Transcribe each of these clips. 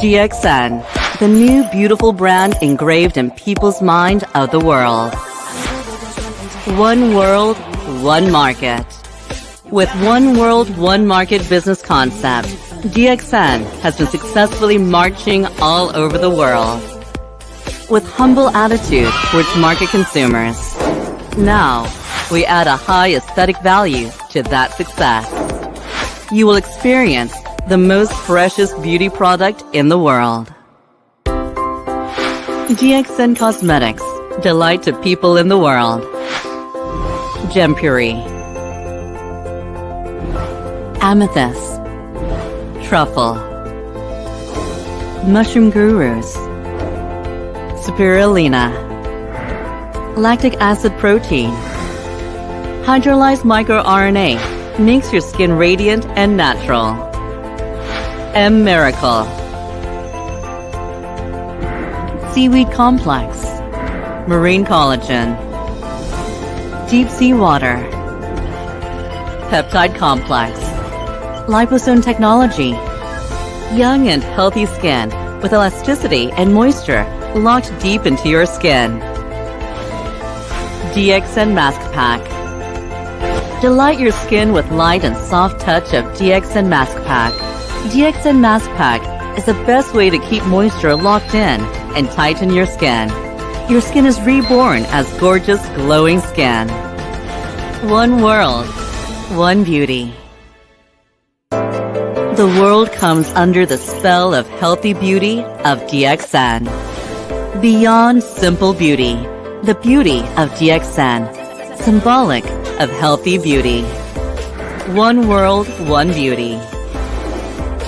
Dxn, the new beautiful brand engraved in people's mind of the world. One world, one market. With one world, one market business concept, Dxn has been successfully marching all over the world. With humble attitude towards market consumers. Now, we add a high aesthetic value to that success. You will experience the most precious beauty product in the world. Dxn Cosmetics, delight to people in the world. Jampuri, Amethyst, Truffle, Mushroom Gurus, Spirulina, Lactic Acid Protein, Hydrolyzed microRNA makes your skin radiant and natural. M Miracle, Seaweed Complex, Marine Collagen, Deep Sea Water, Peptide Complex, Liposome Technology, young and healthy skin with elasticity and moisture locked deep into your skin. Dxn Mask Pack. Delight your skin with light and soft touch of Dxn Mask Pack. Dxn Mask Pack is the best way to keep moisture locked in and tighten your skin. Your skin is reborn as gorgeous, glowing skin. One world, one beauty. The world comes under the spell of healthy beauty of Dxn. Beyond simple beauty, the beauty of Dxn, symbolic of healthy beauty. One world, one beauty.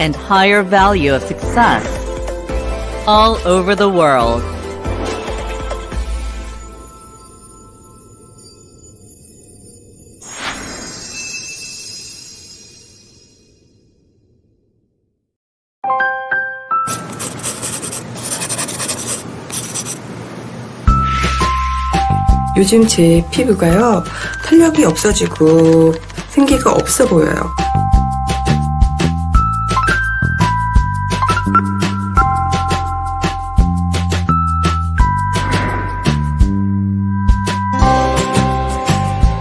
And higher value of success all over the world. 요즘 제 피부가요, 탄력이 없어지고 생기가 없어 보여요.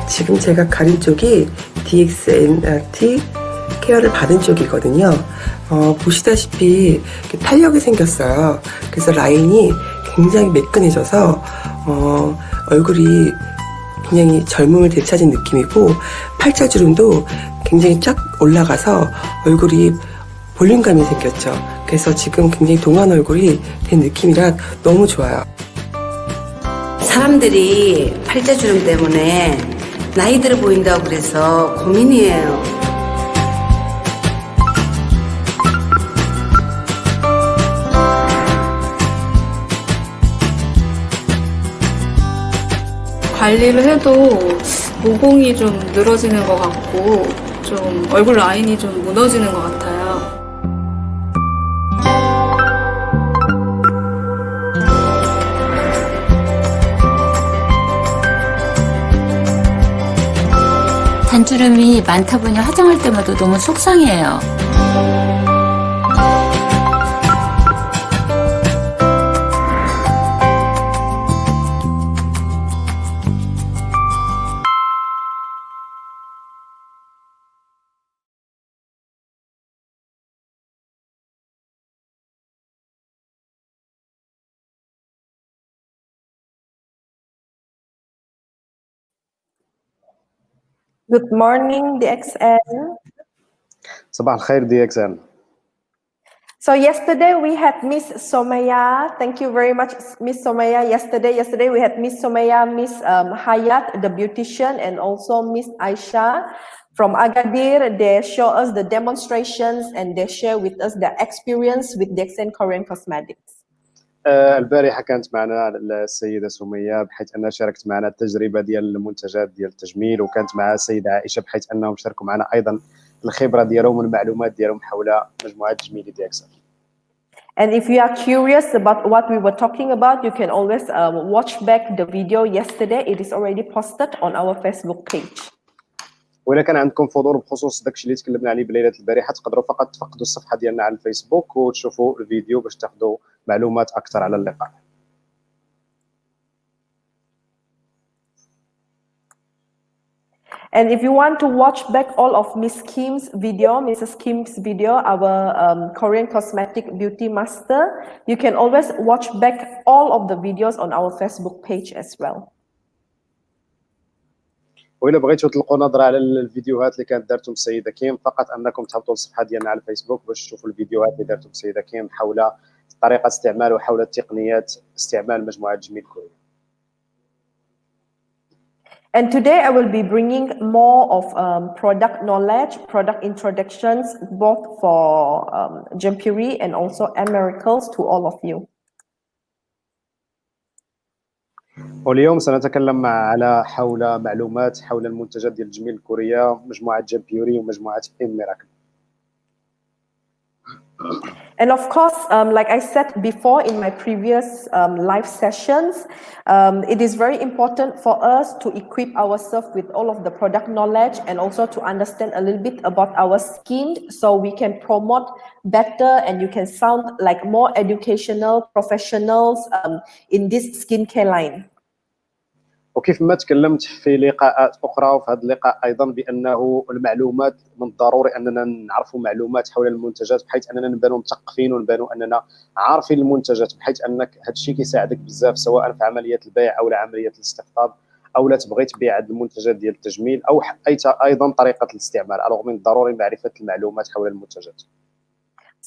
지금 제가 가린 쪽이 Dxn 케어를 받은 쪽이거든요. 보시다시피 탄력이 생겼어요. 그래서 라인이 굉장히 매끈해져서 얼굴이 굉장히 젊음을 되찾은 느낌이고, 팔자주름도 굉장히 쫙 올라가서 얼굴이 볼륨감이 생겼죠. 그래서 지금 굉장히 동안 얼굴이 된 느낌이라 너무 좋아요. 사람들이 팔자주름 때문에 나이 들어 보인다고 그래서 고민이에요. 관리를 해도 모공이 좀 늘어지는 것 같고 좀 얼굴 라인이 좀 무너지는 것 같아요. 단주름이 많다 보니 화장할 때마다 너무 속상해요. Good morning, Dxn. صباح الخير Dxn. So yesterday we had Miss Somaya. Thank you very much, Miss Somaya. Yesterday we had Miss Somaya, Miss Hayat, the beautician, and also Miss Aisha from Agadir. They show us the demonstrations and they share with us their experience with Dxn Korean Cosmetics. البارحة كانت معنا السيدة سمية بحيث أنها شاركت معنا التجربة ديال المنتجات ديال التجميل، وكانت معها السيدة عائشة بحيث أنهم شاركوا معنا أيضا الخبرة ديالهم والمعلومات ديالهم حول مجموعات تجميل Dxn. And if you are curious about what we were talking about, you can always watch back the video yesterday. It is already posted on our Facebook page. وإلا كان عندكم فضول بخصوص داكشي اللي تكلمنا عليه بليله البارحه تقدروا فقط تفقدوا الصفحه ديالنا على الفيسبوك وتشوفوا الفيديو باش تاخذوا معلومات اكثر على اللقاء. And if you want to watch back all of Mrs. Kim's video, our Korean cosmetic beauty master, you can always watch back all of the videos on our Facebook page as well. وإلا بغيتوا تلقوا نظره على الفيديوهات اللي كانت دارتهم السيده كيم فقط انكم تهبطوا للصفحه ديالنا على الفيسبوك باش تشوفوا الفيديوهات اللي دارتهم السيده كيم حول طريقه استعمال وحول تقنيات استعمال مجموعات تجميل كورية. And today I will be bringing more of product knowledge, product introductions, both for Jampuri and also Americals to all of you. واليوم سنتكلم حول معلومات حول المنتجات ديال التجميل الكورية مجموعة جامبيوري ومجموعة ميراكل. And of course, like I said before in my previous live sessions, it is very important for us to equip ourselves with all of the product knowledge and also to understand a little bit about our skin so we can promote better and you can sound like more educational professionals in this skincare line. وكيف ما تكلمت في لقاءات اخرى وفي هذا اللقاء ايضا بانه المعلومات من الضروري اننا نعرفوا معلومات حول المنتجات بحيث اننا نبانوا مثقفين ونبانوا اننا عارفين المنتجات بحيث انك هذا الشيء كيساعدك بزاف سواء في عمليه البيع او عمليه الاستقطاب او لا تبغي تبيع هذه المنتجات ديال التجميل او ايضا طريقه الاستعمال. الوغ من الضروري معرفه المعلومات حول المنتجات.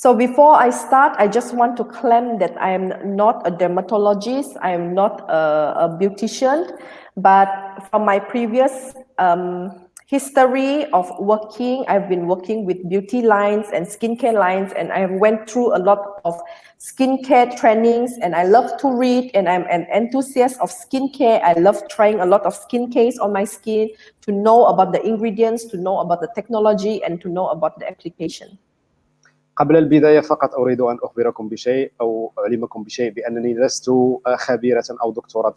So before I start, I just want to claim that I am not a dermatologist, I am not a beautician, but from my previous history of working, I've been working with beauty lines and skincare lines, and I went through a lot of skincare trainings, and I love to read, and I'm an enthusiast of skincare. I love trying a lot of skincare on my skin to know about the ingredients, to know about the technology, and to know about the application. قبل البداية فقط أريد أن أخبركم بشيء أو أعلمكم بشيء بأنني لست خبيرة أو دكتورة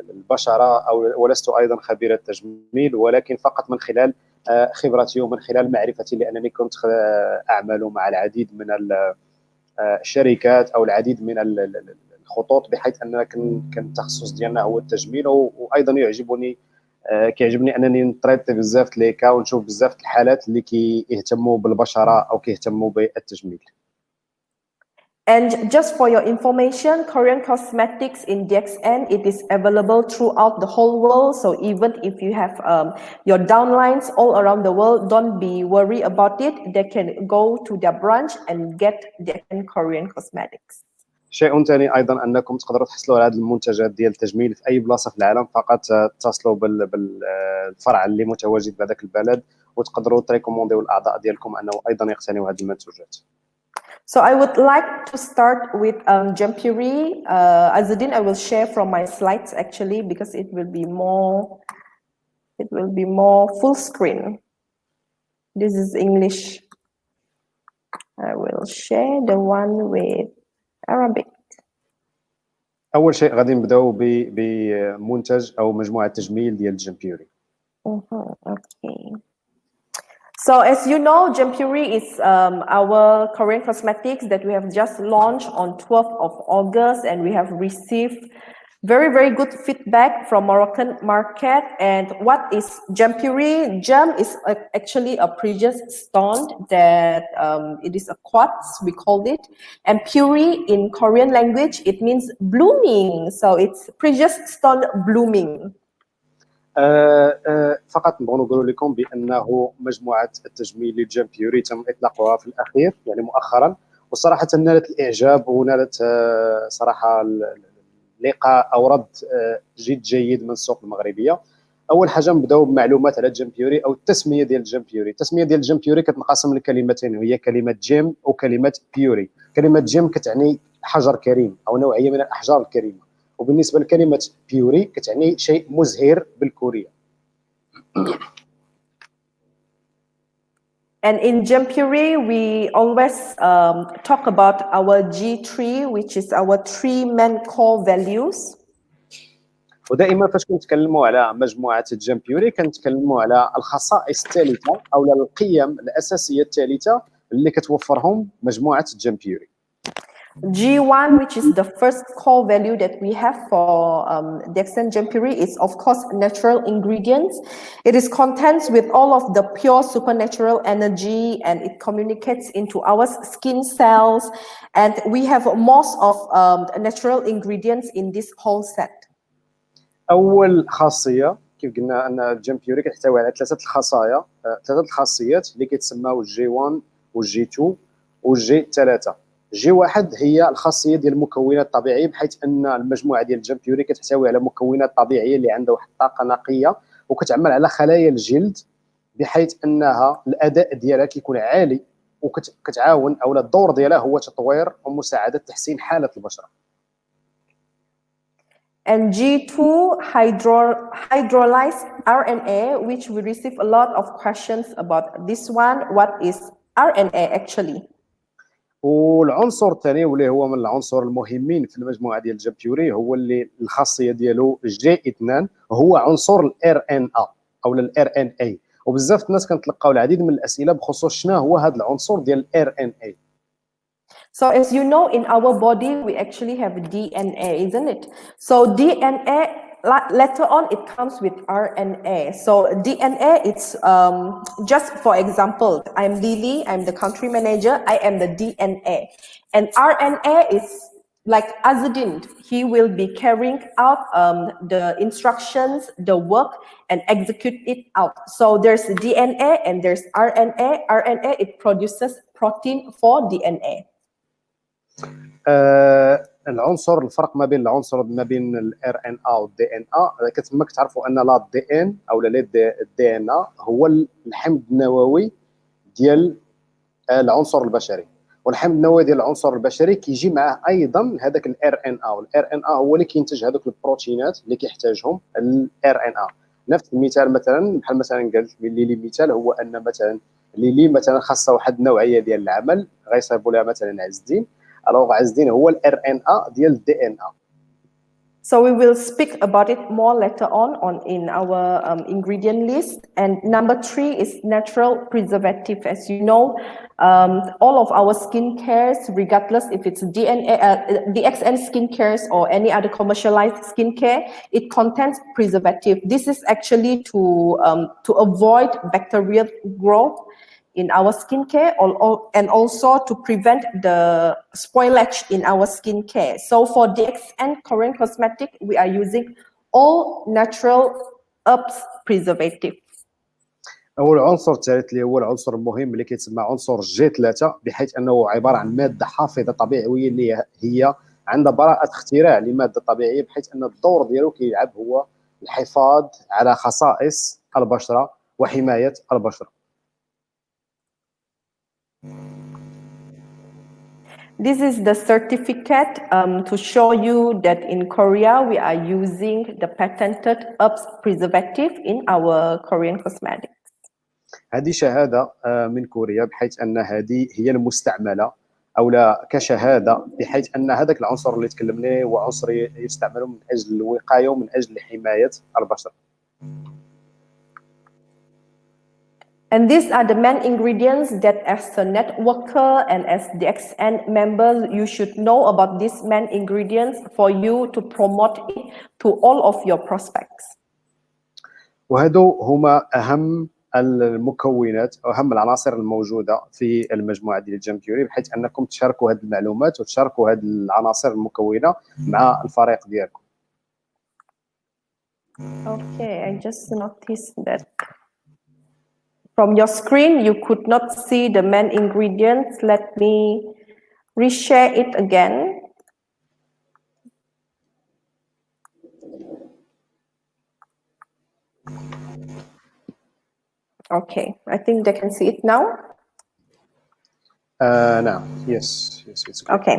البشرة ولست أيضا خبيرة تجميل ولكن فقط من خلال خبرتي ومن خلال معرفتي لأنني كنت أعمل مع العديد من الشركات أو العديد من الخطوط بحيث أن كان التخصص ديالنا هو التجميل وأيضا كيعجبني انني نطريطي بزاف ليكا ونشوف بزاف الحالات اللي كيهتموا بالبشره او كيهتموا بالتجميل. And just for your information, Korean cosmetics in Dxn, it is available throughout the whole world. So even if you have your downlines all around the world, don't be worried about it. They can go to their branch and get Dxn Korean cosmetics. شيء ثاني ايضا انكم تقدروا تحصلوا على هذه المنتجات ديال التجميل في اي بلاصه في العالم فقط اتصلوا بالفرع اللي متواجد بهذاك البلد وتقدروا تريكومونديو الاعضاء ديالكم انه ايضا يقتنيوا هذه المنتوجات. So I would like to start with Jampuri. Azadin, I will share from my slides actually because it will be more full screen. This is English. I will share the one with Arabic. اول شيء غادي نبداو بمنتج او مجموعه تجميل ديال جامبيوري. Okay. So as you know, Jampuri is our Korean cosmetics that we have just launched on 12th of August, and we have received very, very good feedback from Moroccan market. And what is Jampuri? Jam is actually a precious stone that it is a quartz, we call it. And Puri in Korean language, it means blooming. So it's precious stone blooming. فقط نبغوا نقولوا لكم بانه مجموعه التجميل للجامبيوري تم اطلاقها في الاخير يعني مؤخرا وصراحه نالت الاعجاب ونالت صراحه لقاء او رد جيد من السوق المغربيه. اول حاجه نبداو بمعلومات على الجامبيوري او التسميه ديال الجامبيوري. التسميه ديال الجامبيوري كتنقسم لكلمتين وهي كلمه جيم وكلمه بيوري. كلمه جيم كتعني حجر كريم او نوعيه من الاحجار الكريمه وبالنسبه لكلمه بيوري كتعني شيء مزهر بالكوريه. And in Jampuri, we always talk about our G3, which is our 3 main core values. ودائما فاش كنتكلموا على مجموعه الجامبيوري كنتكلموا على الخصائص الثالثه او القيم الاساسيه الثالثه اللي كتوفرهم مجموعه الجامبيوري. G1, which is the first core value that we have for Dxn Jampuri, is of course natural ingredients. It is contains with all of the pure supernatural energy, and it communicates into our skin cells. And we have most of natural ingredients in this whole set. اول خاصيه كيف قلنا ان الجامبيوري كتحتوي على ثلاثه الخاصيات اللي كيتسموا جي 1 والجي 2 والجي 3. جي 1 هي الخاصيه ديال المكونات الطبيعيه، بحيث ان المجموعه ديال الجامبيوري كتحتوي على مكونات طبيعيه اللي عندها واحد الطاقه نقيه وكتعمل على خلايا الجلد، بحيث انها الاداء ديالها كيكون عالي وكتعاون او الدور ديالها هو تطوير ومساعده تحسين حاله البشره. And G2, hydrolyzed RNA, which we receive a lot of questions about this one. What is RNA actually? والعنصر الثاني واللي هو من العنصر المهمين في المجموعه ديال الجامبيوري هو اللي الخاصيه ديالو جي 2، هو عنصر الار ان ا او الار ان اي. وبزاف الناس كنتلقاو العديد من الاسئله بخصوص شنو هو هذا العنصر ديال الار ان اي. So as you know, in our body, we actually have DNA, isn't it? So DNA, later on, it comes with RNA. So DNA, it's just for example, I'm Lily, I'm the country manager, I am the DNA. And RNA is like Azadin, he will be carrying out the instructions, the work, and execute it out. So there's DNA and there's RNA. RNA, it produces protein for DNA. العنصر الفرق ما بين الار ان ا والدي ان ا كتمك تعرفوا ان لا دي ان او لا دي ان ا هو الحمض النووي ديال العنصر البشري، والحمض النووي ديال العنصر البشري كيجي معاه ايضا هذاك الار ان ا، والار ان ا هو اللي كينتج هذوك البروتينات اللي كيحتاجهم الار ان ا. نفس المثال مثلا بحال مثلا قالت لي مثال هو ان مثلا ليلي مثلا خاصها واحد النوعيه ديال العمل غيصيبوا لها مثلا عز الدين، الوغ عز الدين هو الار ان ا ديال الدي ان ا. So we will speak about it more later on in our ingredient list. And number 3 is natural preservative. As you know, all of our skincare, regardless if it's DNA, Dxn skincare or any other commercialized skincare, it contains preservative. This is actually to avoid bacterial growth in our skincare, and also to prevent the spoilage in our skincare. So for Dxn Korean cosmetic, we are using all natural herbs preservative. اول عنصر الثالث اللي هو العنصر المهم اللي كيتسمى عنصر جي 3، بحيث انه عباره عن ماده حافظه طبيعيه اللي هي عندها براءه اختراع لماده طبيعيه، بحيث ان الدور ديالو كيلعب هو الحفاظ على خصائص البشره وحمايه البشره. This is the certificate to show you that in Korea we are using the patented herbs preservative in our Korean cosmetics. هذه شهاده من كوريا، بحيث ان هذه هي المستعمله او لا كشهاده، بحيث ان هذاك العنصر اللي تكلمنا هو عنصر يستعمل من اجل الوقايه ومن اجل حمايه البشره. And these are the main ingredients that as a networker and as Dxn members, you should know about these main ingredients for you to promote it to all of your prospects. وهذو هما أهم المكونات أهم العناصر الموجودة في المجموعة ديال الجامبيوري، بحيث أنكم تشاركوا هذه المعلومات وتشاركوا هذه العناصر المكونة مع الفريق ديالكم. Okay, I just noticed that from your screen you could not see the main ingredients. Let me reshare it again. Okay, I think they can see it now. نعم. Yes, it's okay. Okay.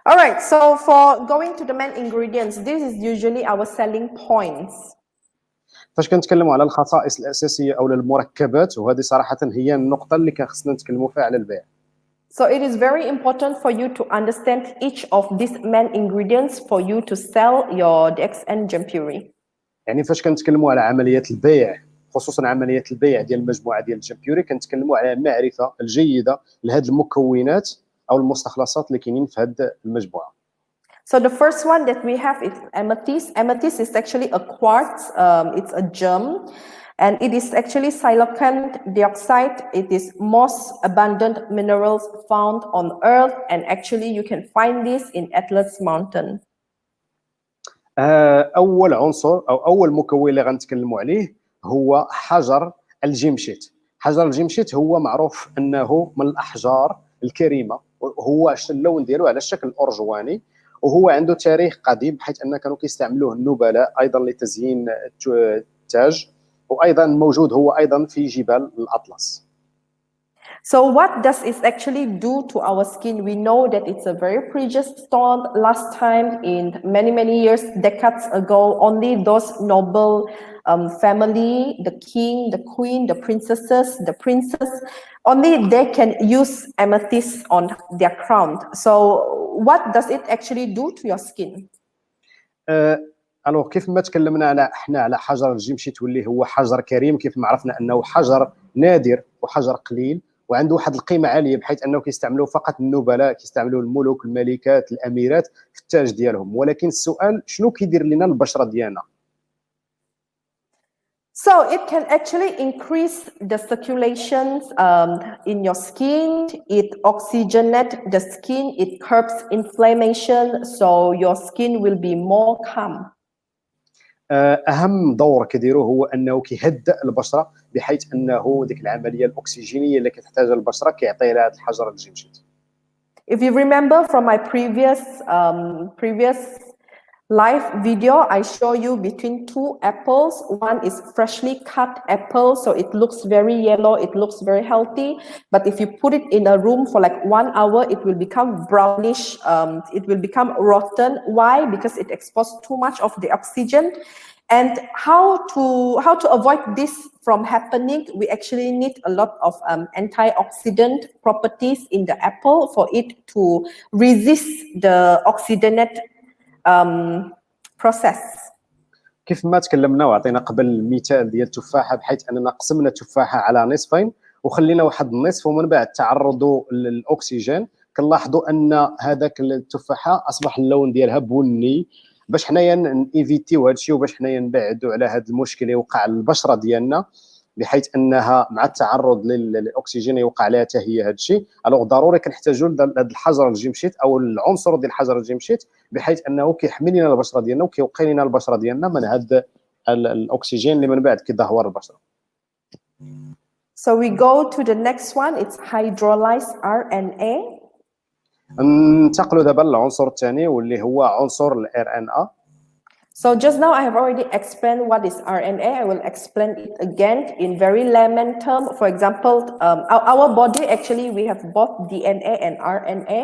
All right, so for going to the main ingredients, this is usually our selling points. فاش كنتكلموا على الخصائص الأساسية أو المركبات، وهذه صراحة هي النقطة اللي خصنا نتكلموا فيها على البيع. So it is very important for you to understand each of these main ingredients for you to sell your Dxn Jampuri. يعني فاش كنتكلموا على عمليه البيع، خصوصا عمليه البيع ديال المجموعه ديال الجمبوري، كنتكلموا على المعرفه الجيده لهاد المكونات او المستخلصات اللي كاينين في هاد المجموعه. So the first one that we have is amethyst. Amethyst is actually a quartz. It's a gem, and it is actually silicon dioxide. It is most abundant minerals found on Earth, and actually you can find this in Atlas Mountain. اول عنصر او اول مكون اللي غنتكلموا عليه هو حجر الجمشيت. حجر الجمشيت هو معروف انه من الاحجار الكريمه، هو اللون ديالو على الشكل ارجواني، وهو عنده تاريخ قديم بحيث ان كانوا كيستعملوه النبلاء ايضا لتزيين التاج، وايضا موجود هو ايضا في جبال الاطلس. So what does it actually do to our skin? We know that it's a very precious stone. Last time in many years, decades ago, only those noble family, the king, the queen, the princesses, the princess, only they can use amethyst on their crown. So what does it actually do to your skin? الوغ كيف ما تكلمنا على حجر الجمشيت واللي هو حجر كريم، كيف ما عرفنا انه حجر نادر وحجر قليل وعنده واحد القيمه عاليه بحيث انه كيستعملوه فقط النبلاء، كيستعملوه الملوك، الملكات، الاميرات في التاج ديالهم. ولكن السؤال شنو كيدير لنا البشره ديالنا؟ So it can actually increase the circulations in your skin. It oxygenates the skin. It curbs inflammation. So your skin will be more calm. اهم دور كيديروه هو انه كيهدئ البشره بحيث انه ديك العمليه الاكسجينيه اللي كتحتاجها البشره كيعطي لها هذا الحجر الجمشيت. If you remember from my previous live video, I show you between two apples. One is freshly cut apple, so it looks very yellow, it looks very healthy. But if you put it in a room for like 1 hour, it will become brownish, it will become rotten. Why? Because it exposed too much of the oxygen. And how to avoid this from happening, we actually need a lot of antioxidant properties in the apple for it to resist the oxidant process. كيف ما تكلمنا وعطينا قبل المثال ديال التفاحه، بحيث اننا قسمنا التفاحه على نصفين وخلينا واحد النصف، ومن بعد تعرضوا للاكسجين كنلاحظوا ان هذاك التفاحه اصبح اللون ديالها بني. باش حنايا نيفيتيو هذا الشيء وباش حنايا نبعدوا على هذا المشكل اللي وقع للبشره ديالنا، بحيث انها مع التعرض للاكسجين يوقع عليها حتى هي هذا الشيء. الوغ ضروري كنحتاجوا لهذا الحجر الجمشيت او العنصر ديال الحجر الجمشيت بحيث انه كيحمي لنا البشره ديالنا وكيوقي لنا البشره ديالنا من هذا الاكسجين اللي من بعد كيدهور البشره. So we go to the next one. It's hydrolyzed RNA. ننتقلوا دابا للعنصر الثاني واللي هو عنصر الار ان ا. So just now I have already explained what is RNA. I will explain it again in very layman term. For example, our body actually we have both DNA and RNA.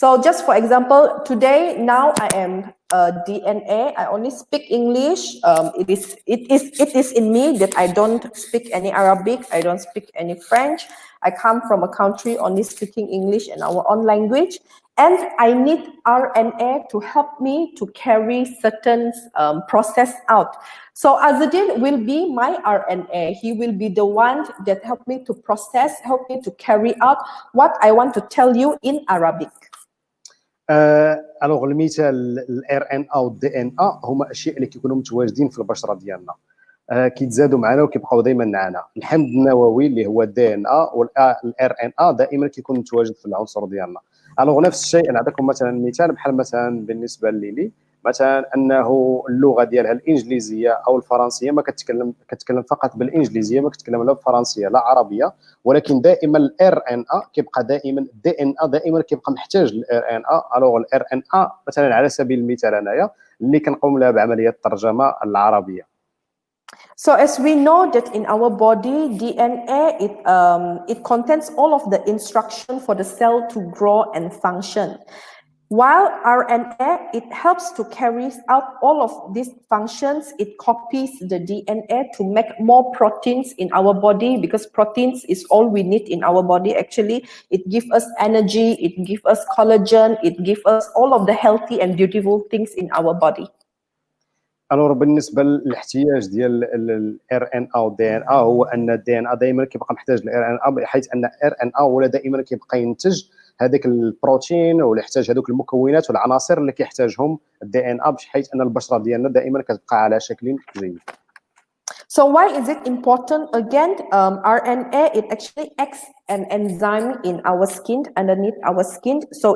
So just for example, today now I am DNA. I only speak English. It is in me that I don't speak any Arabic. I don't speak any French. I come from a country only speaking English and our own language. And I need RNA to help me to carry certain process out. So Azadin will be my RNA. He will be the one that help me to process, help me to carry out what I want to tell you in Arabic. الوغ المثال الار ان ا والدي ان ا هما اشياء اللي كيكونوا متواجدين في البشره ديالنا، كيتزادوا معنا وكيبقاو دائما معنا. الحمض النووي اللي هو الدي ان ا والار ان ا دائما كيكون متواجد في العنصر ديالنا. الوغ نفس الشيء نعطيكم مثلا مثال بحال مثلا بالنسبه لي مثلا انه اللغه ديالها الانجليزيه او الفرنسيه ما كتكلم فقط بالانجليزيه، ما كتكلم لا بالفرنسيه لا عربيه، ولكن دائما الار ان ا كيبقى دائما الدي ان ا دائما كيبقى محتاج للار ان ا. الوغ الار ان ا مثلا على سبيل المثال انايا اللي كنقوم لها بعمليه الترجمه العربيه. So as we know that in our body, DNA, it contains all of the instruction for the cell to grow and function. While RNA, it helps to carry out all of these functions. It copies the DNA to make more proteins in our body, because proteins is all we need in our body. Actually, it gives us energy, it gives us collagen, it gives us all of the healthy and beautiful things in our body. الور بالنسبه للاحتياج ديال الار ان ا والدي ان ا هو ان الدي ان ا دائما كيبقى محتاج الار ان ا، بحيث ان ار ان ا هو دائما كيبقى ينتج هذاك البروتين ولا يحتاج هذوك المكونات والعناصر اللي كيحتاجهم الدي ان ا، بحيث ان البشره ديالنا دائما كتبقى على شكل جيد. So why is it important? Again, RNA, it actually acts an enzyme in our skin, underneath our skin. So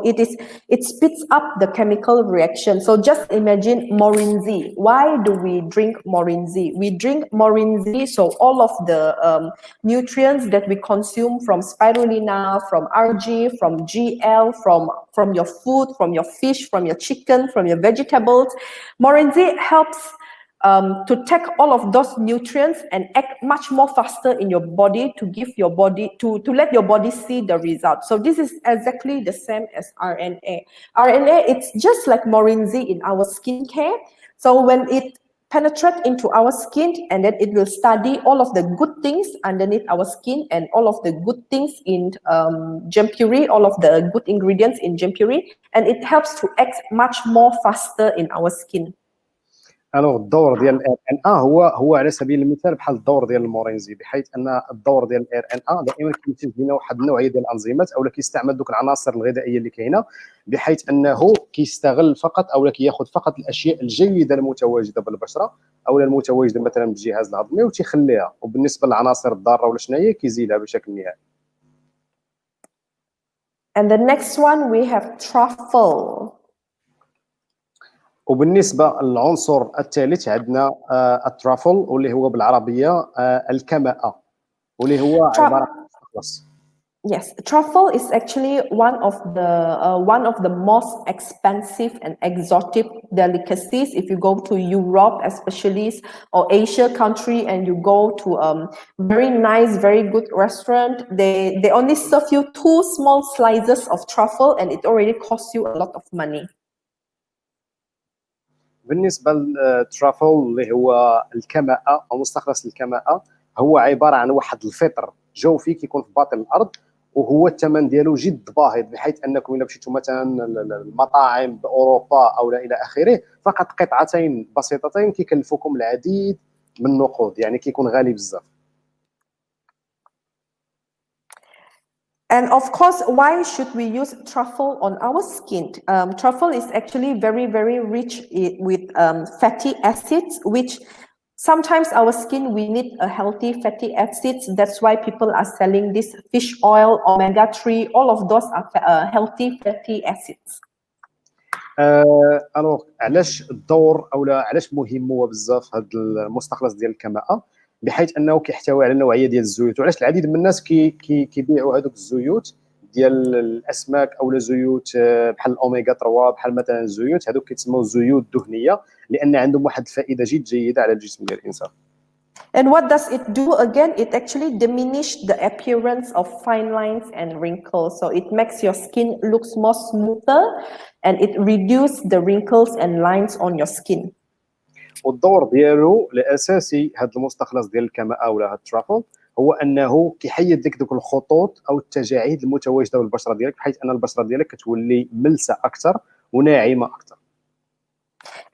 it speeds up the chemical reaction. So just imagine Morinzi. Why do we drink Morinzi? We drink Morinzi, so all of the nutrients that we consume from spirulina, from algae, from GL, from your food, from your fish, from your chicken, from your vegetables. Morinzi helps to take all of those nutrients and act much more faster in your body to give your body to let your body see the result. So this is exactly the same as RNA. RNA, it's just like Morinzi in our skincare. So when it penetrates into our skin, and then it will study all of the good things underneath our skin and all of the good things in Jampuri, all of the good ingredients in Jampuri, and it helps to act much more faster in our skin. الوغ الدور ديال الار ان ا هو على سبيل المثال بحال الدور ديال المورينزي، بحيث ان الدور ديال الار ان ا دائما كينتج لنا واحد النوعيه ديال الانزيمات اولا كيستعمل دوك العناصر الغذائيه اللي كاينه، بحيث انه كيستغل فقط اولا كياخذ فقط الاشياء الجيده المتواجده بالبشره اولا المتواجده مثلا بالجهاز الهضمي وتيخليها، وبالنسبه للعناصر الضاره ولا شناهي كيزيدها بشكل نهائي. And the next one we have truffle. وبالنسبه للعنصر الثالث عندنا الترافل، واللي هو بالعربيه الكماءه، واللي هو عباره عن مستخلص. Yes, truffle is actually one of the most expensive and exotic delicacies. If you go to Europe, especially, or Asia country, and you go to very nice, very good restaurant, they only serve you 2 small slices of truffle, and it already costs you a lot of money. بالنسبه للترافل اللي هو الكماءه او مستخلص الكماءه، هو عباره عن واحد الفطر جوفي كيكون في باطن الارض، وهو الثمن ديالو جد باهظ، بحيث انكم الا مشيتوا مثلا المطاعم باوروبا او الى اخره، فقط قطعتين بسيطتين كيكلفوكم العديد من النقود، يعني كيكون غالي بزاف. And of course, why should we use truffle on our skin? Truffle is actually very, very rich with fatty acids, which sometimes our skin, we need a healthy fatty acids. That's why people are selling this fish oil, omega-3, all of those are healthy fatty acids. الوغ علاش الدور اولا علاش مهم هو بزاف هذا المستخلص ديال الكماءه، بحيث انه كيحتوي على نوعيه ديال الزيوت، وعلاش العديد من الناس كيبيعوا هذوك الزيوت ديال الاسماك اولا زيوت بحال الاوميغا 3، بحال مثلا الزيوت هذوك كيتسموا زيوت دهنيه، لان عندهم واحد الفائده جيده على الجسم ديال الانسان. And what does it do again? It actually diminishes the appearance of fine lines and wrinkles. So it makes your skin looks more smoother, and it reduces the wrinkles and lines on your skin. والدور ديالو الاساسي هذا المستخلص ديال الكماءه ولا هذا الترافل هو انه كيحيد دوك الخطوط او التجاعيد المتواجده بالبشره ديالك، بحيث ان البشره ديالك كتولي ملسه اكثر وناعمه اكثر.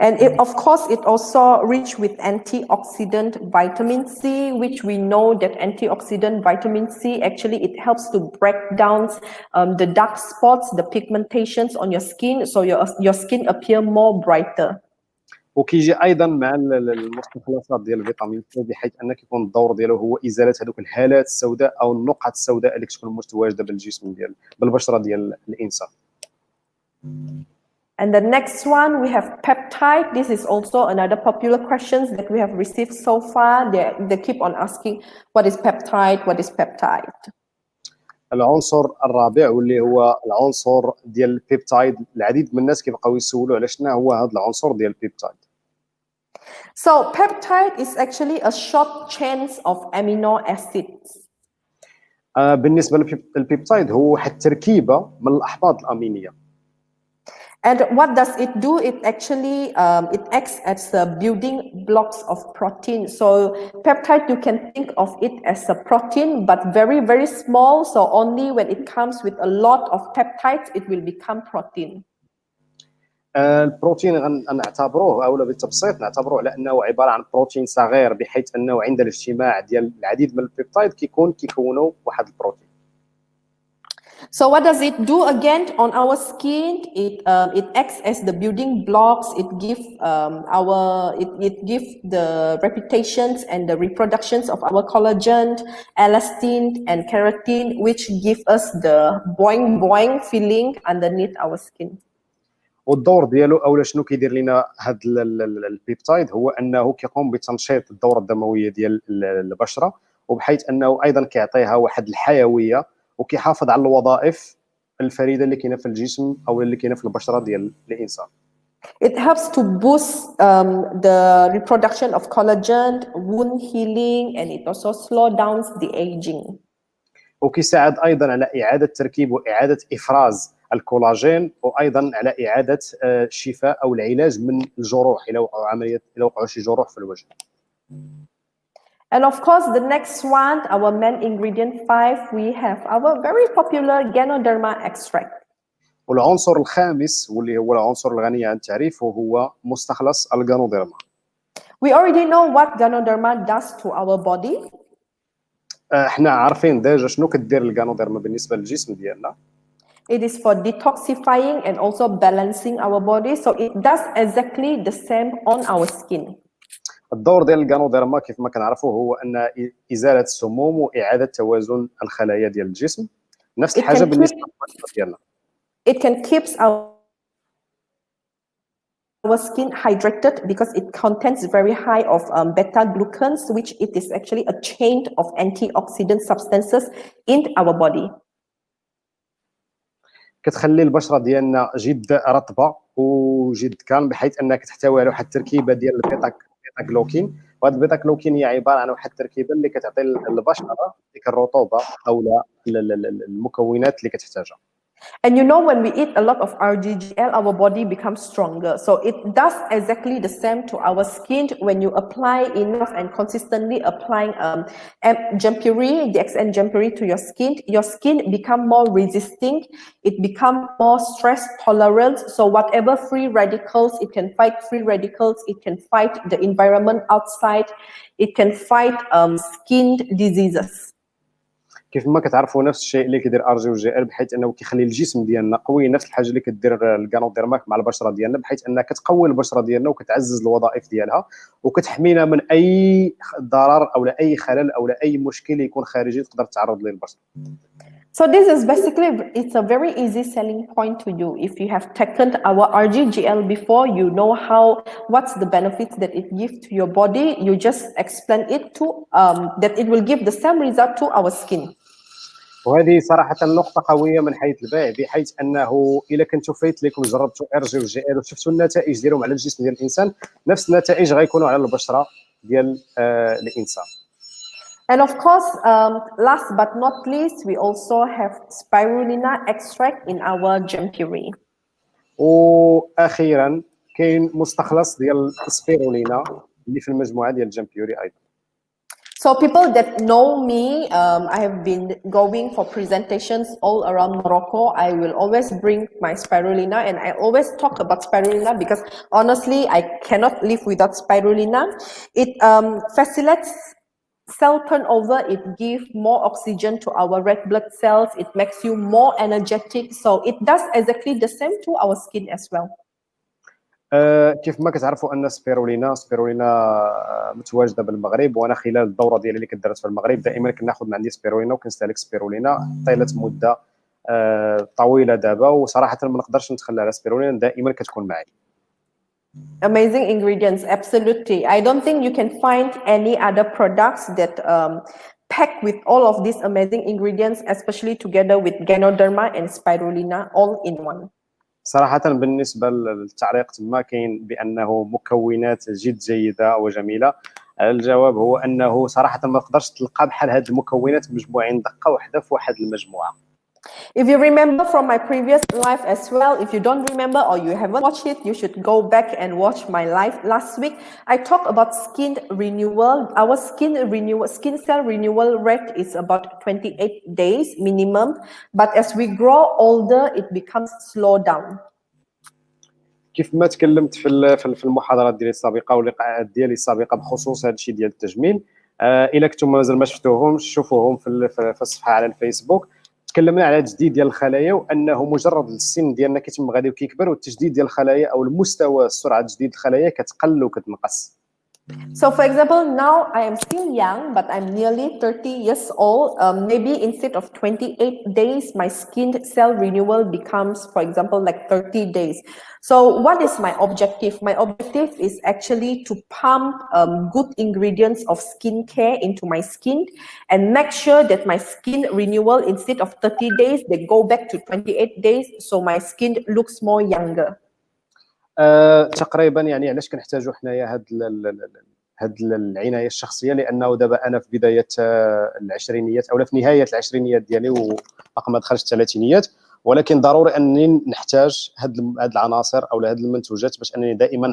And of course, it also rich with antioxidant vitamin C, which we know that antioxidant vitamin C actually it helps to break down the dark spots, the pigmentations on your skin, so your skin appear more brighter. وكيجي ايضا مع المستخلصات ديال الفيتامين سي، بحيث ان كيكون الدور ديالو هو ازاله هذوك الهالات السوداء او النقط السوداء اللي كتكون متواجده بالجسم ديال بالبشره ديال الانسان. And the next one we have peptide. This is also another popular questions that we have received so far. They keep on asking, what is peptide? What is peptide? العنصر الرابع واللي هو العنصر ديال البيبتايد، العديد من الناس كيبقاو يسولوا على شنو هو هذا العنصر ديال البيبتايد. So peptide is actually a short chains of amino acids. بالنسبه للبيبتايد هو واحد تركيبه من الاحماض الامينيه. And what does it do? It actually it acts as the building blocks of protein. So peptide, you can think of it as a protein, but very, very small. So only when it comes with a lot of peptides, it will become protein. البروتين نعتبروه او بالتبسيط نعتبروه على انه عباره عن بروتين صغير، بحيث انه عند الاجتماع ديال العديد من البيبتايد كيكونوا واحد البروتين. So what does it do again on our skin? It acts as the building blocks. It gives the reputations and the reproductions of our collagen, elastin, and keratin, which give us the boing boing feeling underneath our skin. والدور ديالو اولا شنو كيدير لنا هذا البيبتايد هو انه كيقوم بتنشيط الدوره الدمويه ديال البشره، وبحيث انه ايضا كيعطيها واحد الحيويه وكيحافظ على الوظائف الفريده اللي كاينه في الجسم او اللي كاينه في البشره ديال الانسان. It helps to boost the reproduction of collagen, wound healing, and it also slows down the aging. وكيساعد ايضا على اعاده تركيب واعاده افراز الكولاجين، وايضا على اعاده الشفاء او العلاج من الجروح الى وقعوا شي جروح في الوجه. And of course, the next one, our main ingredient 5, we have our very popular Ganoderma Extract. والعنصر الخامس واللي هو العنصر الغني عن التعريف وهو مستخلص الغانوديرما. We already know what Ganoderma does to our body. احنا عارفين ديجا شنو كدير الغانوديرما بالنسبه للجسم ديالنا. It is for detoxifying and also balancing our body, so it does exactly the same on our skin. الدور ديال الغانوديرما كيف ما كنعرفوا هو ان ازاله السموم واعاده توازن الخلايا ديال الجسم، نفس الحاجه بالنسبه للبشره ديالنا. It can keep our skin hydrated because it contains very high of beta glucans, which it is actually a chain of antioxidant substances in our body. كتخلي البشره ديالنا جد رطبه وجد كالم، بحيث انها كتحتوي على واحد التركيبه ديال البيتا جلوكين، وهذا البيتا جلوكين هي عباره عن واحد التركيبه اللي كتعطي للبشره ديك الرطوبه او المكونات اللي كتحتاجها. And you know, when we eat a lot of RGGL, our body becomes stronger. So it does exactly the same to our skin. When you apply enough and consistently applying Dxn Jampuri to your skin become more resisting. It become more stress tolerant. So whatever free radicals, it can fight free radicals. It can fight the environment outside. It can fight skin diseases. كيف ما كتعرفوا نفس الشيء اللي كيدير ار جي و جي ال، بحيث انه كيخلي الجسم ديالنا قوي، نفس الحاجه اللي كدير الغانوديرما مع البشره ديالنا، بحيث انها كتقوي البشره ديالنا وكتعزز الوظائف ديالها وكتحمينا من اي ضرر او لا اي خلل او لا اي مشكل يكون خارجي تقدر تتعرض ليه البشره. So this is basically, it's a very easy selling point to you. If you have taken our RGGL before, you know what's the benefits that it gives to your body. You just explain it to, that it will give the same result to our skin. وهذه صراحه نقطه قويه من حيث البيع، بحيث انه الا كنتو فايت لكم جربتوا ار جي وجي ال وشفتوا النتائج ديالهم على الجسم ديال الانسان، نفس النتائج غيكونوا على البشره ديال الانسان. And of course, last but not least, we also have Spirulina Extract in our Jampuri. واخيرا كاين مستخلص ديال السبيرولينا اللي في المجموعه ديال الجامبيوري ايضا. So people that know me, I have been going for presentations all around Morocco. I will always bring my Spirulina, and I always talk about Spirulina because honestly, I cannot live without Spirulina. It facilitates cell turnover. It gives more oxygen to our red blood cells. It makes you more energetic. So it does exactly the same to our skin as well. كيف ما كتعرفوا ان سبيرولينا متواجده بالمغرب، وانا خلال الدوره ديالي اللي كدرت في المغرب دائما كناخذ من عندي سبيرولينا وكنستهلك سبيرولينا طيله مده طويله دابا، وصراحه ما نقدرش نتخلى على سبيرولينا، دائما كتكون معي. Amazing ingredients, absolutely. I don't think you can find any other products that pack with all of these amazing ingredients, especially together with Ganoderma and Spirulina all in one. صراحة بالنسبة للتعليق تما كاين بأنه مكونات جد جيدة وجميلة. الجواب هو أنه صراحة ما تقدرش تلقى بحال هاد المكونات مجموعين دقة واحدة في واحد المجموعة. If you remember from my previous live as well, if you don't remember or you haven't watched it, you should go back and watch my live last week. I talked about skin renewal. Our skin cell renewal rate is about 28 days minimum, but as we grow older, it becomes slow down. كيف ما تكلمت في المحاضرات ديالي السابقه واللقاءات ديالي السابقه بخصوص هذا الشيء ديال التجميل، الا كنتم مازال ما شفتوهمش شوفوهم في الصفحه على الفيسبوك. تكلمنا على تجديد ديال الخلايا، وانه مجرد السن ديالنا كيتم غادي وكيكبر، والتجديد ديال الخلايا او المستوى سرعه تجديد الخلايا كتقل وكتنقص. So for example, now I am still young, but I'm nearly 30 years old. Maybe instead of 28 days, my skin cell renewal becomes, for example, like 30 days. So what is my objective? My objective is actually to pump good ingredients of skincare into my skin and make sure that my skin renewal, instead of 30 days, they go back to 28 days. So my skin looks more younger. تقريبا يعني علاش كنحتاجوا حنايا هاد العنايه الشخصيه، لانه دابا انا في بدايه العشرينيات او في نهايه العشرينيات ديالي وباقي ما دخلتش الثلاثينيات، ولكن ضروري انني نحتاج هاد العناصر او هاد المنتوجات باش انني دائما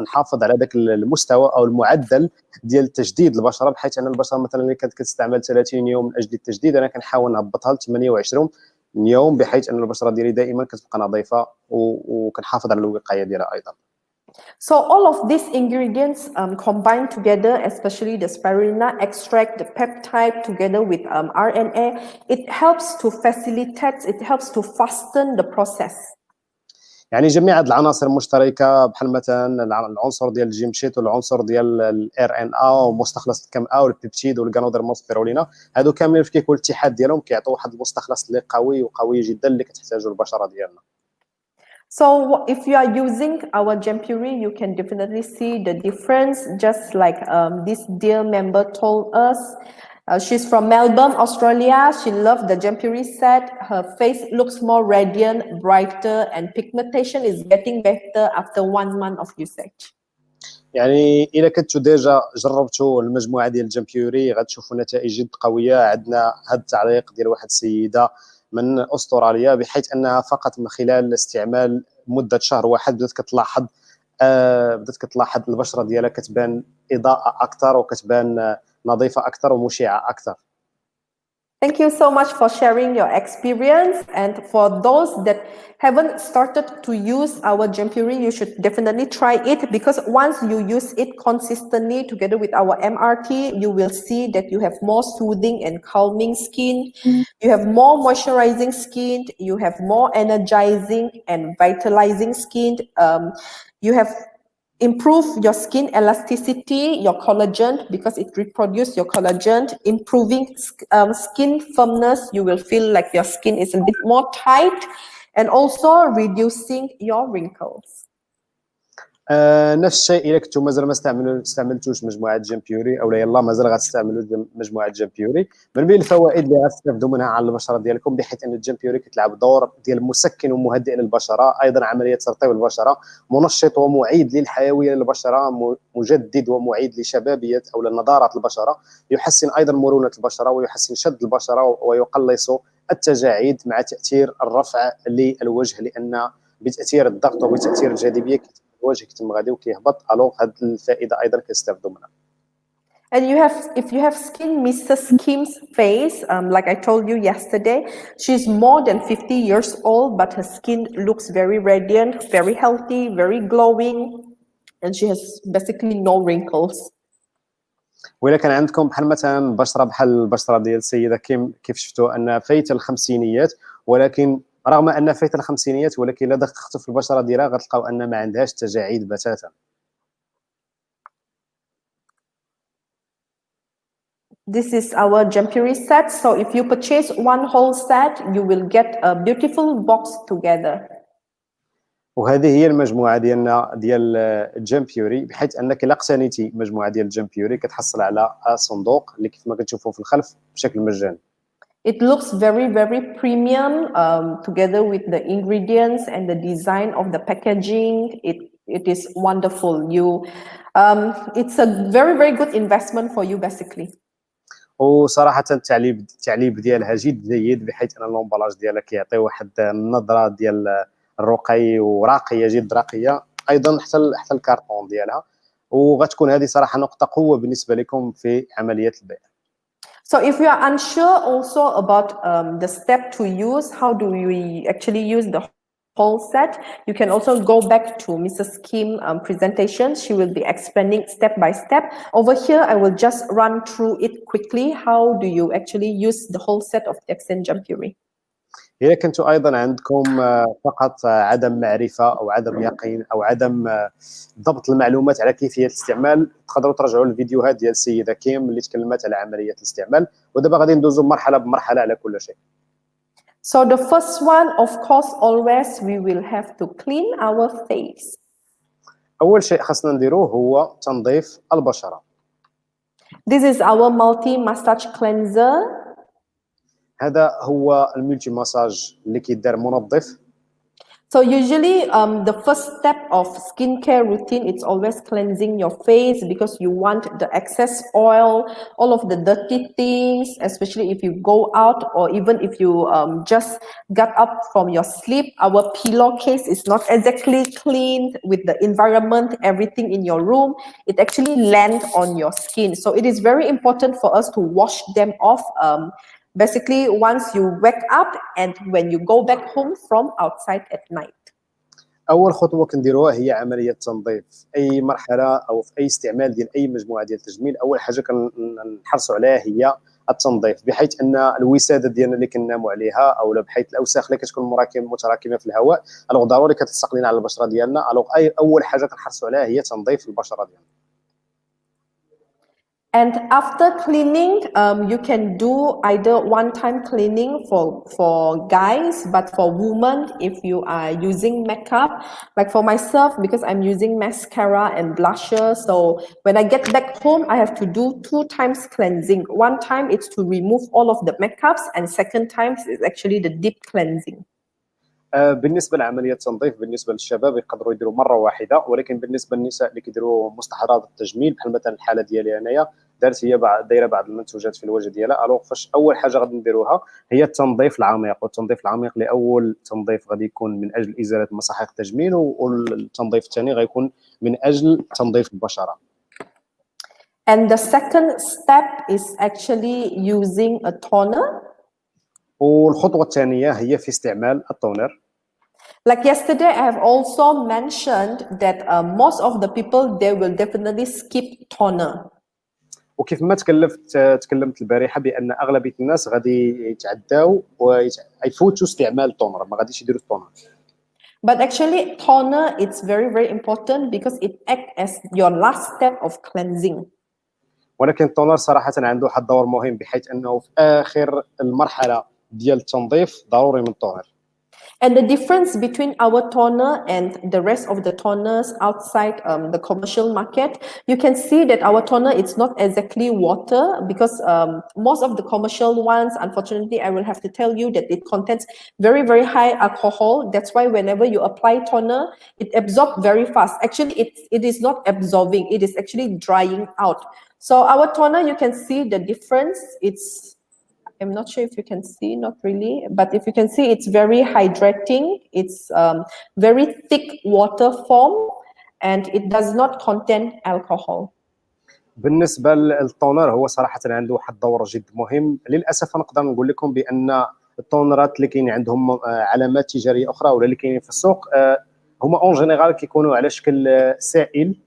نحافظ على ذاك المستوى او المعدل ديال تجديد البشره، بحيث ان البشره مثلا اللي كانت كتستعمل 30 يوم من اجل التجديد انا كنحاول نهبطها ل 28 يوم، بحيث ان البشره ديالي دائما كتبقى نظيفه وكنحافظ على الوقايه ديالها ايضا. So all of these ingredients combined together, especially the Spirulina Extract, the peptide together with RNA, it helps to facilitate, it helps to fasten the process. يعني جميع هاد العناصر المشتركه بحال مثلا العنصر ديال الجيمشيت والعنصر ديال الار ان ا ومستخلص الكم ا والبيبتيد والغانوديرما سبيرولينا، هادو كاملين في كيكون الاتحاد ديالهم كيعطيو واحد المستخلص اللي قوي وقوي جدا اللي كتحتاجو البشره ديالنا. So if you are using our Jampuri, you can definitely see the difference, just like this dear member told us. She's from Melbourne, Australia. She loved the Jampuri set. Her face looks more radiant, brighter, and pigmentation is getting better after 1 month of usage. يعني الا كنتو ديجا جربتوا المجموعه ديال الجامبيوري غتشوفوا نتائج جد قويه. عندنا هذا التعليق ديال واحد السيده من استراليا، بحيث انها فقط من خلال استعمال مده شهر واحد بدات كتلاحظ البشره ديالها كتبان اضاءه اكثر وكتبان نظيفه اكثر ومشعه اكثر. Thank you so much for sharing your experience, and for those that haven't started to use our Jampuri, you should definitely try it, because once you use it consistently together with our MRT, you will see that you have more soothing and calming skin, you have more moisturizing skin, you have more energizing and vitalizing skin, you have improve your skin elasticity, your collagen, because it reproduces your collagen, improving skin firmness. You will feel like your skin is a bit more tight, and also reducing your wrinkles. نفس الشيء الا كنتو مازال ما استعملتوش مجموعه جامبيوري او يلا مازال غتستعملوا مجموعه جامبيوري، من بين الفوائد اللي غتستافدوا منها على البشره ديالكم، بحيث ان الجامبيوري كتلعب دور ديال مسكن ومهدئ للبشره، ايضا عمليه ترطيب البشره، منشط ومعيد للحيويه للبشره، مجدد ومعيد لشبابيه او لنضاره البشره، يحسن ايضا مرونه البشره ويحسن شد البشره ويقلص التجاعيد مع تاثير الرفع للوجه، لان بتاثير الضغط وبتاثير الجاذبيه الوجه كيتم غادي وكيهبط. الوغ هاد الفائده ايضا كنستافدوا منها. And if you have skin Mrs. Kim's face, like I told you yesterday, she's more than 50 years old, but her skin looks very radiant, very healthy, very glowing, and she has basically no wrinkles. وإلا كان عندكم بحال مثلا بشره بحال البشره ديال السيده كيف شفتوا ان فايت الخمسينيات، ولكن رغم ان فايت الخمسينيات ولكن الا دققتوا في البشره ديالها غتلقاو ان ما عندهاش تجاعيد بتاتا. This is our Jampuri set. So if you purchase one whole set, you will get a beautiful box together. وهذه هي المجموعه ديالنا ديال الجامبيوري، بحيث انك الا اقتنيتي مجموعه ديال الجامبيوري كتحصل على صندوق اللي كيف ما كتشوفوا في الخلف بشكل مجاني. It looks very, very premium, together with the ingredients and the design of the packaging. It is wonderful. It's a very, very good investment for you, basically. وصراحه التعليب ديالها جد جيد، بحيث ان اللومبالاج ديالها كيعطي واحد النظره ديال الرقي وراقيه جد راقيه، ايضا حتى الكارطون ديالها، وغتكون هذه صراحه نقطه قوه بالنسبه لكم في عمليه البيع. So if you are unsure also about the step to use, how do we actually use the whole set. You can also go back to Mrs. Kim presentation. She will be explaining step by step. Over here, I will just run through it quickly. How do you actually use the whole set of Dxn Jampuri? إذا كنتوا أيضا عندكم فقط عدم معرفة أو عدم يقين أو عدم ضبط المعلومات على كيفية الاستعمال، تقدروا ترجعوا الفيديوهات ديال السيدة كيم اللي تكلمت على عملية الاستعمال. ودابا غادي ندوزوا مرحلة بمرحلة على كل شيء. So the first one, of course, always we will have to clean our face. أول شيء خاصنا نديروه هو تنظيف البشرة. This is our multi-massage cleanser. هذا هو الملتي مساج اللي كيدار منظف. So usually the first step of skincare routine, it's always cleansing your face because you want the excess oil, all of the dirty things, especially if you go out or even if you just got up from your sleep. Our pillowcase is not exactly cleaned with the environment, everything in your room. It actually lands on your skin. So it is very important for us to wash them off. Basically, once you wake up and when you go back home from outside at night. أول خطوة كنديروها هي عملية تنظيف. أي مرحلة أو في أي استعمال ديال أي مجموعة ديال التجميل، أول حاجة كنحرصوا عليها هي التنظيف، بحيث أن الوسادة ديالنا اللي كنناموا عليها أو بحيث الأوساخ اللي كتكون متراكمة في الهواء، ألوغ ضروري كتلصق لنا على البشرة ديالنا. ألوغ أول حاجة كنحرصوا عليها هي تنظيف البشرة ديالنا. And after cleaning, you can do either one-time cleaning for guys, but for women, if you are using makeup, like for myself, because I'm using mascara and blusher, so when I get back home, I have to do 2 times cleansing. One time it's to remove all of the makeups, and second time is actually the deep cleansing. بالنسبه لعمليه التنظيف بالنسبه للشباب يقدروا يديروا مره واحده، ولكن بالنسبه للنساء اللي كيديروا مستحضرات التجميل بحال مثلا الحاله ديالي انايا هي دايره بعض المنتوجات في الوجه ديالها. الوغ فاش اول حاجه غادي نديروها هي التنظيف العميق، والتنظيف العميق لاول تنظيف غادي يكون من اجل ازاله مساحيق التجميل، والتنظيف الثاني غيكون من اجل تنظيف البشره. And the second step is actually using a toner. والخطوه الثانيه هي في استعمال التونر. Like yesterday, I have also mentioned that most of the people, they will definitely skip toner. وكيف ما تكلمت البارحه بان اغلبيه الناس غادي يتعداو ويفوتوا استعمال التونر، ما غاديش يديروا التونر. But actually, toner it's very very important because it acts as your last step of cleansing. ولكن التونر صراحه عنده واحد الدور مهم، بحيث انه في اخر المرحله ديال التنظيف ضروري من التونر. And the difference between our toner and the rest of the toners outside the commercial market, you can see that our toner it's not exactly water, because most of the commercial ones, unfortunately, I will have to tell you that it contains very very high alcohol. That's why whenever you apply toner, it absorbs very fast. Actually, it is not absorbing; it is actually drying out. So our toner, you can see the difference. I'm not sure if you can see, not really, but if you can see, it's very hydrating. It's very thick water form, and it does not contain alcohol. بالنسبه للتونر هو صراحه عنده واحد الدور جد مهم. للاسف نقدر نقول لكم بان التونرات اللي كاين عندهم علامات تجاريه اخرى ولا اللي كاينين في السوق هما اون جينيرال كيكونوا على شكل سائل،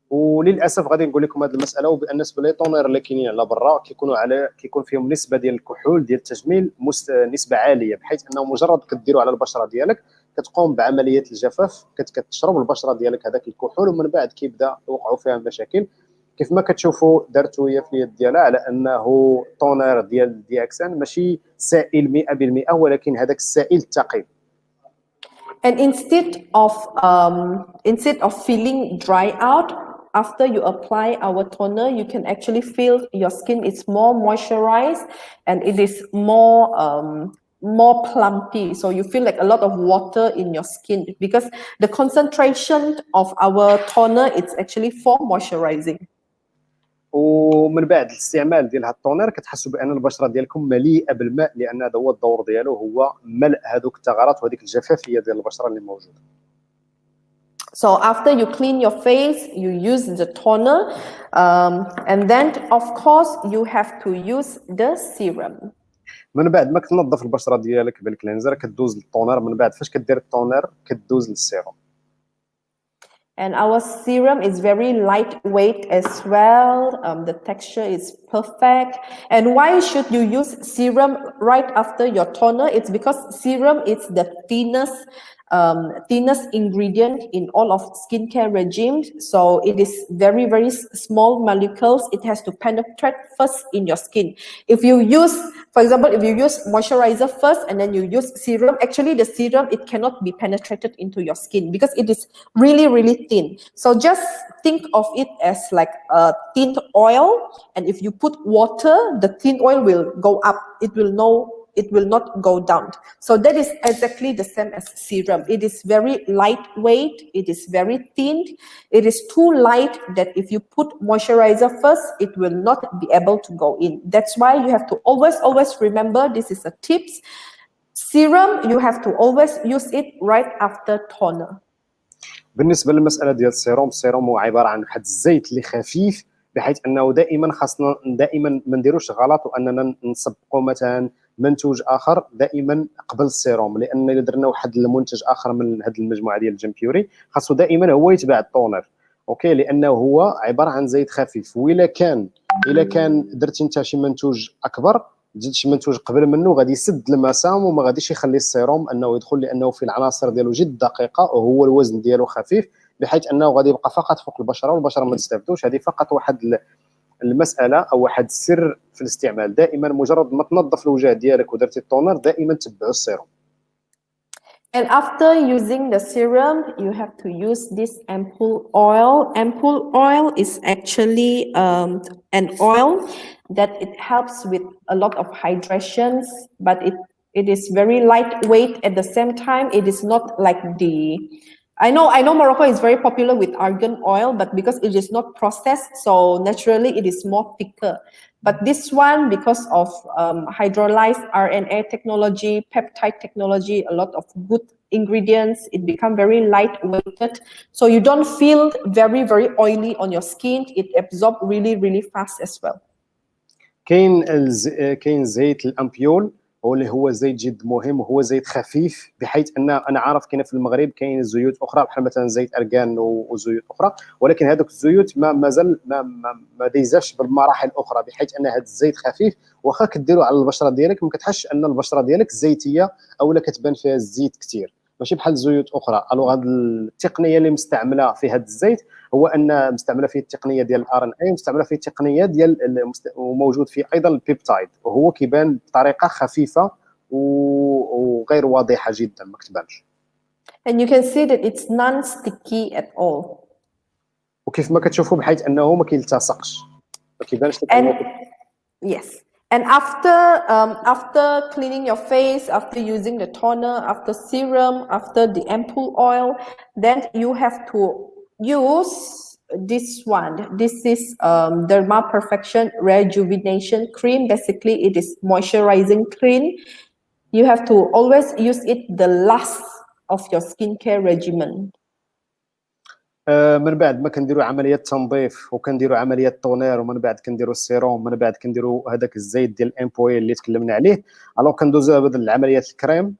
وللاسف غادي نقول لكم هذه المساله. وبالنسبه لي طونير اللي كاينين على برا كيكون فيهم نسبه ديال الكحول ديال التجميل نسبه عاليه، بحيث انه مجرد كديروا على البشره ديالك كتقوم بعمليه الجفاف، كتشرب البشره ديالك هذاك الكحول، ومن بعد كيبدا يوقعوا فيها مشاكل. كيف ما كتشوفوا دارتو هي في اليد ديالها على انه طونير ديال دياكسان ماشي سائل 100%، ولكن هذاك السائل الثقيل. And instead of feeling dry out after you apply our toner, you can actually feel your skin is more moisturized and it is more plumpy. So you feel like a lot of water in your skin because the concentration of our toner it's actually for moisturizing. ومن بعد الاستعمال ديال هاد الطونير كتحسوا بان البشره ديالكم مليئه بالماء، لان هذا هو الدور ديالو، هو ملء هذوك الثغرات وهذيك الجفافيه ديال البشره اللي موجوده. So after you clean your face, you use the toner, and then of course you have to use the serum. من بعد ما كتنظف البشره ديالك بالكلينزر كدوز للطونر، من بعد فاش كدير الطونر كدوز للسيروم. And our serum is very lightweight as well. The texture is perfect. And why should you use serum right after your toner? It's because serum is the thinnest ingredient in all of skincare regimes. So it is very, very small molecules. It has to penetrate first in your skin. If you use, for example, if you use moisturizer first and then you use serum, actually the serum, it cannot be penetrated into your skin because it is really, really thin. So just think of it as like a thin oil. And if you put water, the thin oil will go up. It will not go down. So that is exactly the same as serum. It is very lightweight. It is very thin. It is too light that if you put moisturizer first, it will not be able to go in. That's why you have to always remember, this is a tips. Serum, you have to always use it right after toner. بالنسبه للمساله ديال السيروم هو عباره عن واحد الزيت اللي خفيف، بحيث انه دائما خاصنا ما نديروش غلط واننا نسبقوا مثلا منتوج اخر دائما قبل السيروم، لان اذا درنا واحد المنتج اخر من هذه المجموعه ديال الجمبيوري خاصو دائما هو يتبع الطونر، اوكي، لانه هو عباره عن زيت خفيف. والا كان درتي انت شي منتوج اكبر، زدت شي منتوج قبل منه، غادي يسد المسام وما غاديش يخلي السيروم انه يدخل، لانه فيه العناصر ديالو جد دقيقه وهو الوزن ديالو خفيف، بحيث انه غادي يبقى فقط فوق البشره والبشره ما تستافدوش. هذه فقط واحد المساله او واحد السر في الاستعمال. دائما مجرد ما تنظف الوجه ديالك ودرتي التونر دائما تبعوا السيروم. And after using the serum, you have to use this ampoule oil. Ampoule oil is actually an oil that it helps with a lot of hydrations, but it is very lightweight at the same time. It is not like I know Morocco is very popular with argan oil, but because it is not processed, so naturally it is more thicker. But this one, because of hydrolyzed RNA technology, peptide technology, a lot of good ingredients, it become very lightweighted. So you don't feel very, very oily on your skin. It absorbs really, really fast as well. كاين زيت الامبيول واللي هو زيت جد مهم، وهو زيت خفيف، بحيث ان انا عارف كاين في المغرب كاين زيوت اخرى بحال مثلا زيت ارغان وزيوت اخرى، ولكن هذوك الزيوت مازال ما ديزاش بالمراحل الاخرى، بحيث ان هذا الزيت خفيف واخا كديروا على البشره ديالك ما كتحسش ان البشره ديالك زيتيه او لا كتبان فيها الزيت كثير، ماشي بحال زيوت اخرى. الوغ هذه التقنيه اللي مستعمله في هذا الزيت هو ان مستعمله فيه التقنيه ديال الار ان اي، مستعمله فيه التقنيه ديال وموجود فيه ايضا البيبتايد، وهو كيبان بطريقه خفيفه وغير واضحه جدا، ما كتبانش. And you can see that it's non-sticky at all. وكيف ما كتشوفوا بحيث انه ما كيلتصقش، ما كيبانش لك. And yes. And after cleaning your face, after using the toner, after serum, after the ampoule oil, then you have to use this one. This is Derma Perfection Rejuvenation Cream. Basically, it is moisturizing cream. You have to always use it the last of your skincare regimen. من بعد ما كنديروا عمليه تنظيف وكنديروا عمليه طونير، ومن بعد كنديروا السيروم، من بعد كنديروا هذاك الزيت ديال الامبويل اللي تكلمنا عليه، الو كندوزو بهذه العمليه الكريم.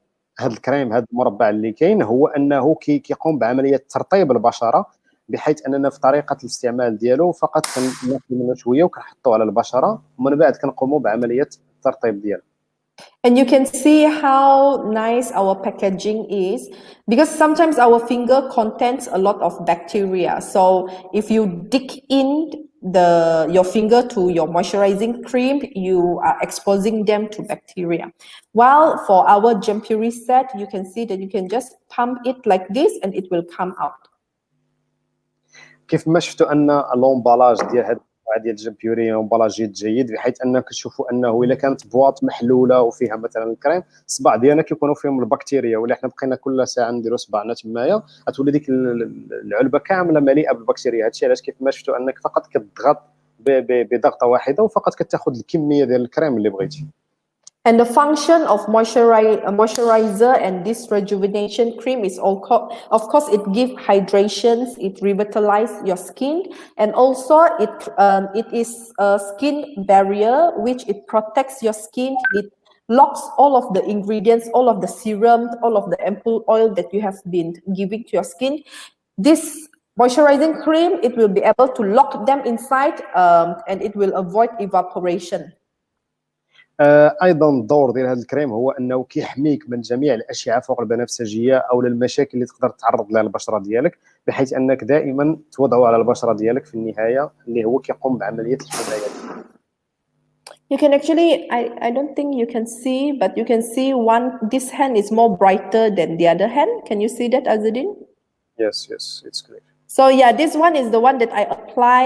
هذا المربع اللي كاين هو انه كيقوم بعمليه ترطيب البشره، بحيث اننا في طريقه الاستعمال ديالو فقط كناخذ منه شويه وكنحطوه على البشره، ومن بعد كنقوموا بعمليه الترطيب ديالو. And you can see how nice our packaging is, because sometimes our finger contains a lot of bacteria. So if you dig in your finger to your moisturizing cream, you are exposing them to bacteria. While for our Jampuri set, you can see that you can just pump it like this and it will come out. كيف ما شفتوا ان لومبالاج ديال هذا ديال الجمبيوري امبالاج جيد، بحيث انك كتشوفوا انه الا كانت بواط محلوله وفيها مثلا الكريم، الصباع ديالنا كيكونوا فيهم البكتيريا، ولا حنا بقينا كل ساعه نديروا صباعنا تمايا غتولي ديك العلبه كامله مليئه بالبكتيريا. هادشي علاش كيف ما شفتوا انك فقط كتضغط بضغطه واحده وفقط كتاخذ الكميه ديال الكريم اللي بغيتي. And the function of moisturizer and this rejuvenation cream is of course it gives hydrations, it revitalizes your skin, and also it is a skin barrier which it protects your skin. It locks all of the ingredients, all of the serum, all of the ampoule oil that you have been giving to your skin. This moisturizing cream, it will be able to lock them inside and it will avoid evaporation. ايضا الدور ديال هذا الكريم هو انه كيحميك من جميع الاشعه فوق البنفسجيه او المشاكل اللي تقدر تعرض لها البشره ديالك، بحيث انك دائما توضعه على البشره ديالك في النهايه اللي هو كيقوم بعمليه الحمايه. You can actually, I don't think you can see, but you can see this hand is more brighter than the other hand. Can you see that, Azadin? Yes, it's clear. So yeah, this one is the one that I apply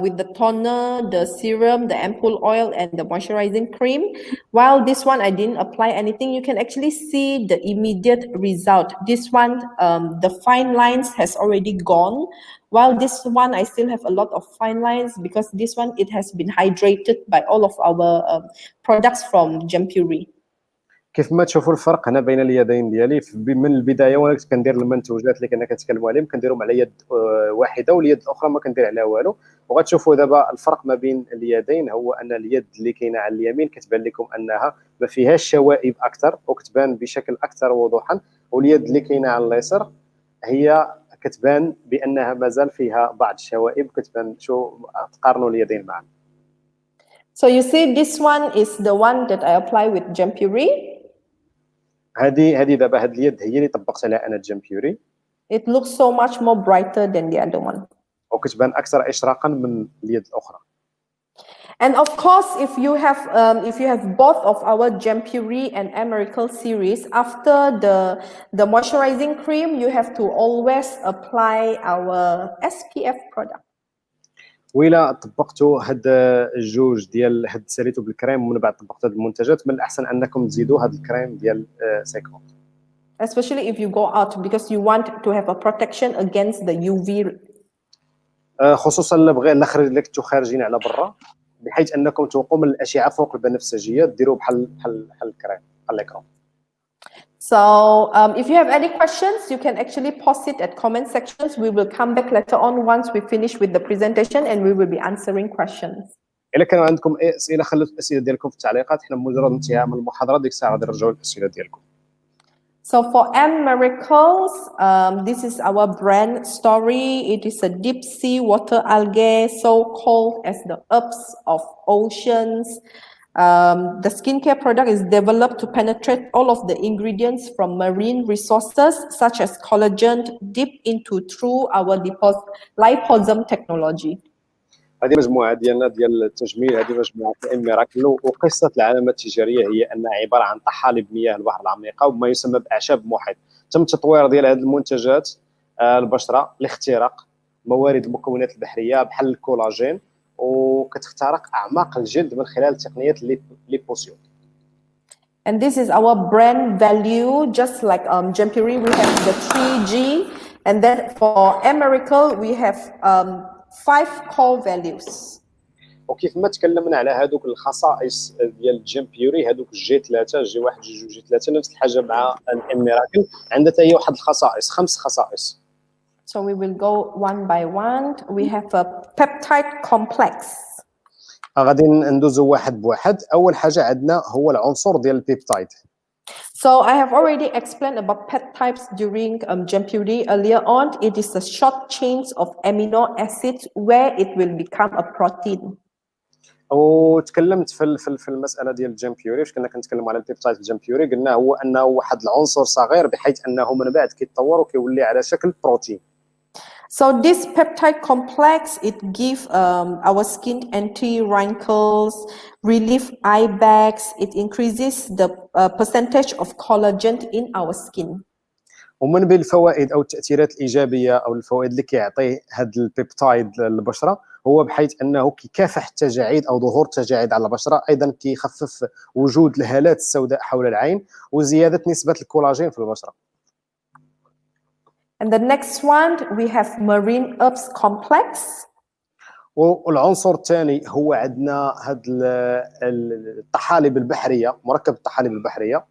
with the toner, the serum, the ampoule oil, and the moisturizing cream. While this one, I didn't apply anything. You can actually see the immediate result. This one, the fine lines has already gone. While this one, I still have a lot of fine lines because this one, it has been hydrated by all of our products from Jampuri. كيف ما تشوفوا الفرق هنا بين اليدين ديالي من البدايه وانا كنت كندير المنتوجات اللي كنا كنتكلموا عليهم كنديرهم على يد واحده واليد الاخرى ما كندير عليها والو، وغتشوفوا دابا الفرق ما بين اليدين هو ان اليد اللي كاينه على اليمين كتبان لكم انها ما فيهاش شوائب اكثر وكتبان بشكل اكثر وضوحا، واليد اللي كاينه على اليسار هي كتبان بانها مازال فيها بعض الشوائب، كتبان شو تقارنوا اليدين معا. So you see this one is the one that I apply with Jampuri. هذه دابا هذه اليد هي اللي طبقت عليها انا جامبيوري. It looks so much more brighter than the other one. وكتبان اكثر اشراقا من اليد الاخرى. And of course, if you have both of our Jampuri and Americal series, after the moisturizing cream, you have to always apply our SPF product. وإلا طبقتوا هاد الجوج ديال هاد ساليتو بالكريم ومن بعد طبقتوا هاد المنتجات، من الاحسن انكم تزيدوا هاد الكريم ديال 50. Especially if you go out because you want to have a protection against the UV. خصوصا الا كنتو خارجين على برا، بحيث انكم توقوا من الاشعه فوق البنفسجيه ديروا بحال الكريم بحال الاكرام. So if you have any questions, you can actually post it at comment sections. We will come back later on once we finish with the presentation and we will be answering questions. الا كانوا عندكم اي اسئله خلوا الاسئله ديالكم في التعليقات، حنا مجرد انتهاء من المحاضره ديك الساعه غادي نرجعوا للاسئله ديالكم. So for Miracles, this is our brand story. It is a deep sea water algae, so called as the herbs of oceans. The skincare product is developed to penetrate all of the ingredients from marine resources, such as collagen, deep into through our liposome technology. هذه مجموعه ديالنا ديال التجميل، هذه مجموعه ميراكل، وقصه العلامه التجاريه هي انها عباره عن طحالب مياه البحر العميقه وما يسمى باعشاب محيط. تم التطوير ديال هذه المنتجات البشره لاختراق موارد المكونات البحريه بحال الكولاجين، وكتخترق اعماق الجلد من خلال تقنيه الليبوسيون. And this is our brand value, just like Jampuri, we have the 3G, and then for Miracle we have 5 core values. وكيف ما تكلمنا على هذوك الخصائص ديال جامبيوري، هذوك جي 3 جي 1 جي 2 جي 3، نفس الحاجه مع الميراكل، عندها حتى هي واحد الخصائص، 5 خصائص. So we will go one by one. We have a peptide complex. غادي ندوزو واحد بواحد. اول حاجه عندنا هو العنصر ديال البيبتايد. So I have already explained about peptides during Jampuri earlier on. It is the short chains of amino acids where it will become a protein. وتكلمت في المساله ديال الجامبيوري، فاش كنا كنتكلموا على البيبتايد في الجامبيوري قلنا هو انه واحد العنصر صغير بحيث انه من بعد كيتطور وكيولي على شكل بروتين. So this peptide complex, it gives our skin anti-wrinkles, relief eye bags, it increases the percentage of collagen in our skin. ومن بين الفوائد او التاثيرات الايجابيه او الفوائد اللي كيعطيه هذا البيبتايد للبشره هو بحيث انه كيكافح التجاعيد او ظهور التجاعيد على البشره، ايضا كيخفف وجود الهالات السوداء حول العين وزياده نسبه الكولاجين في البشره. And the next one we have marine herbs complex. والعنصر الثاني هو عندنا هاد الطحالب البحريه، مركب الطحالب البحريه.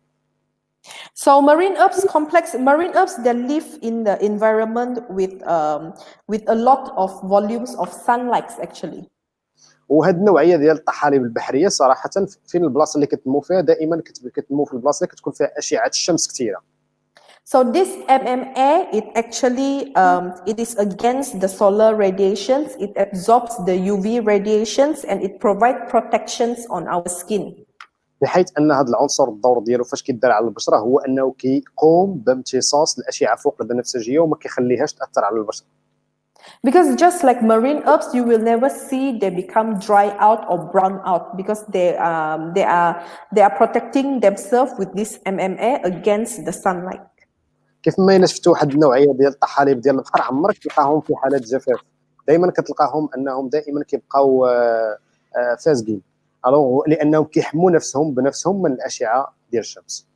So marine herbs complex, marine herbs that live in the environment with a lot of volumes of sunlight actually. وهاد النوعيه ديال الطحالب البحريه صراحه فين البلاصه اللي كتنمو فيها دائما كتنمو في البلاصه اللي كتكون فيها اشعه الشمس كثيره. So this MMA, it actually it is against the solar radiations. It absorbs the UV radiations and it provides protections on our skin. بحيث ان هذا العنصر الدور ديالو فاش كيدار على البشره هو انه كيقوم بامتصاص الاشعه فوق البنفسجيه وما كيخليهاش تاثر على البشره. Because just like marine herbs, you will never see they become dry out or brown out because they are protecting themselves with this MMA against the sunlight. كيف ما شفتوا واحد النوعيه ديال الطحالب ديال البحر عمرك تلقاهم في حاله جفاف، دائما كتلقاهم انهم دائما كيبقاو فاسقين الوغ لانهم كيحموا نفسهم بنفسهم من الاشعه ديال الشمس.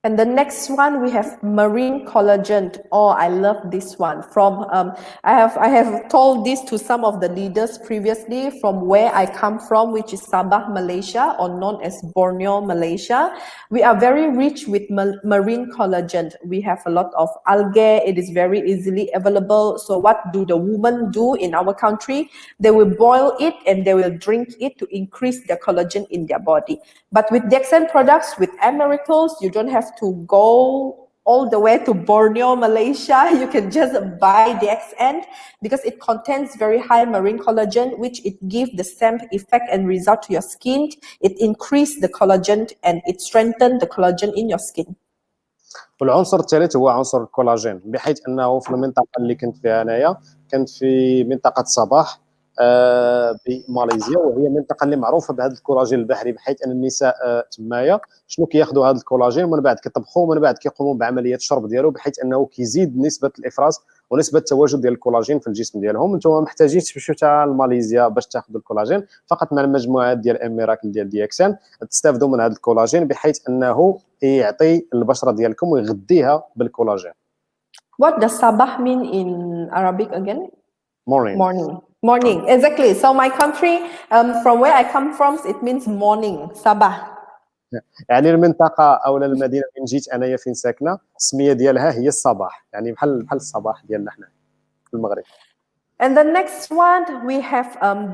And the next one we have marine collagen. Oh, I love this one. From I have told this to some of the leaders previously from where I come from, which is Sabah, Malaysia, or known as Borneo, Malaysia. We are very rich with marine collagen. We have a lot of algae. It is very easily available. So what do the women do in our country? They will boil it and they will drink it to increase the collagen in their body. But with Dxn products, with Americals, you don't have to go all the way to Borneo, Malaysia. You can just buy Dxn because it contains very high marine collagen, which it gives the same effect and result to your skin. It increases the collagen and it strengthens the collagen in your skin. والعنصر الثالث هو عنصر الكولاجين، بحيث انه في المنطقه اللي كنت فيها انايا كانت في منطقه صباح بماليزيا، وهي منطقه اللي معروفه بهذا الكولاجين البحري، بحيث ان النساء تمايا شنو كياخذوا هذا الكولاجين ومن بعد كيطبخوه ومن بعد كيقوموا بعمليه الشرب ديالو، بحيث انه كيزيد نسبه الافراز ونسبه التواجد ديال الكولاجين في الجسم ديالهم. انتم محتاجين تمشيو حتى لماليزيا باش تاخذوا الكولاجين فقط مع المجموعات ديال اميراكل ديال ديكسان تستافدوا من هذا الكولاجين بحيث انه يعطي البشره ديالكم ويغذيها بالكولاجين. What does Sabah mean in Arabic again? Morning. Exactly. So my country, from where I come from, it means morning. Sabah. يعني المنطقه او المدينه فين جيت انايا فين ساكنه السميه ديالها هي الصباح، يعني بحال الصباح ديالنا حنا في المغرب. And the next one we have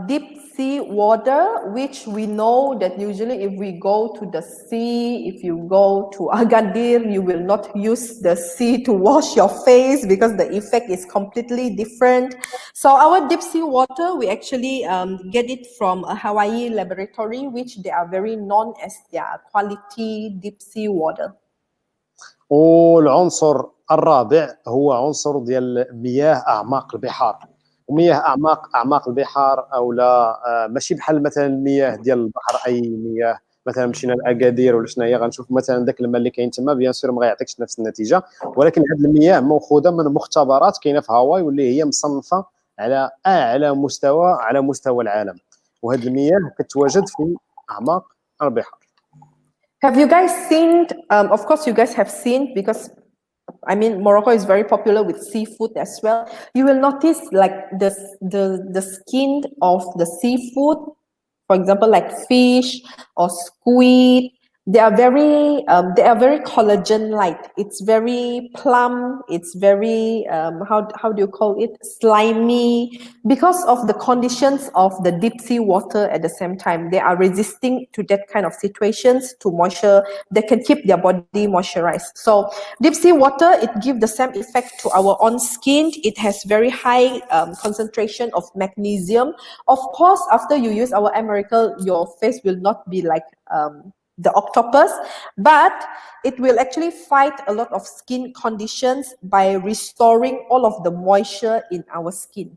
deep sea water, which we know that usually if we go to the sea, if you go to Agadir, you will not use the sea to wash your face because the effect is completely different. So our deep sea water, we actually get it from a Hawaii laboratory, which they are very known as their quality deep sea water. والعنصر الرابع هو عنصر ديال مياه اعماق البحار. ومياه اعماق البحار او لا ماشي بحال مثلا المياه ديال البحر، اي مياه مثلا مشينا لاكادير ولا شناهي غنشوف مثلا داك الماء اللي كاين تما بيان سور ما غيعطيكش نفس النتيجه، ولكن هذه المياه ماخوذه من مختبرات كاينه في هاواي واللي هي مصنفه على اعلى مستوى على مستوى العالم، وهذه المياه كتواجد في اعماق البحار. Have you guys seen, of course you guys have seen, because I mean, Morocco is very popular with seafood as well. You will notice like the skin of the seafood, for example, like fish or squid. They are very collagen-like. It's very plump. It's very how do you call it? Slimy, because of the conditions of the deep sea water. At the same time, they are resisting to that kind of situations to moisture. They can keep their body moisturized. So deep sea water, it gives the same effect to our own skin. It has very high concentration of magnesium. Of course, after you use our Americal, your face will not be like the octopus, but it will actually fight a lot of skin conditions by restoring all of the moisture in our skin.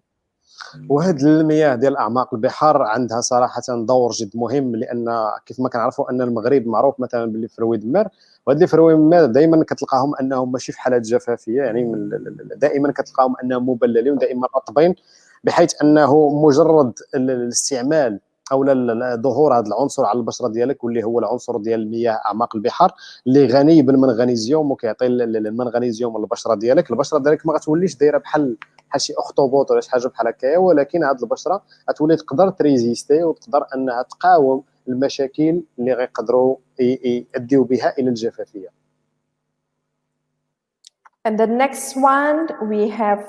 وهاد المياه ديال اعماق البحار عندها صراحه دور جد مهم، لان كيف ما كنعرفوا ان المغرب معروف مثلا باللي فرويد المار، وهاد اللي فرويد المار دائما كتلقاهم انهم ماشي في حالات جفافيه، يعني دائما كتلقاهم انهم مبللين ودائما رطبين، بحيث انه مجرد الاستعمال او ظهور هذا العنصر على البشره ديالك واللي هو العنصر ديال المياه اعماق البحار اللي غني بالمنغنيزيوم وكيعطي المنغنيزيوم للبشره ديالك. البشره ديالك ما غتوليش دايره بحال شي اخطبوط ولا شي حاجه بحال هكايا، ولكن هذه البشره غتولي تقدر تريزيستي وتقدر انها تقاوم المشاكل اللي غيقدروا يؤديوا بها الى الجفافيه. And the next one we have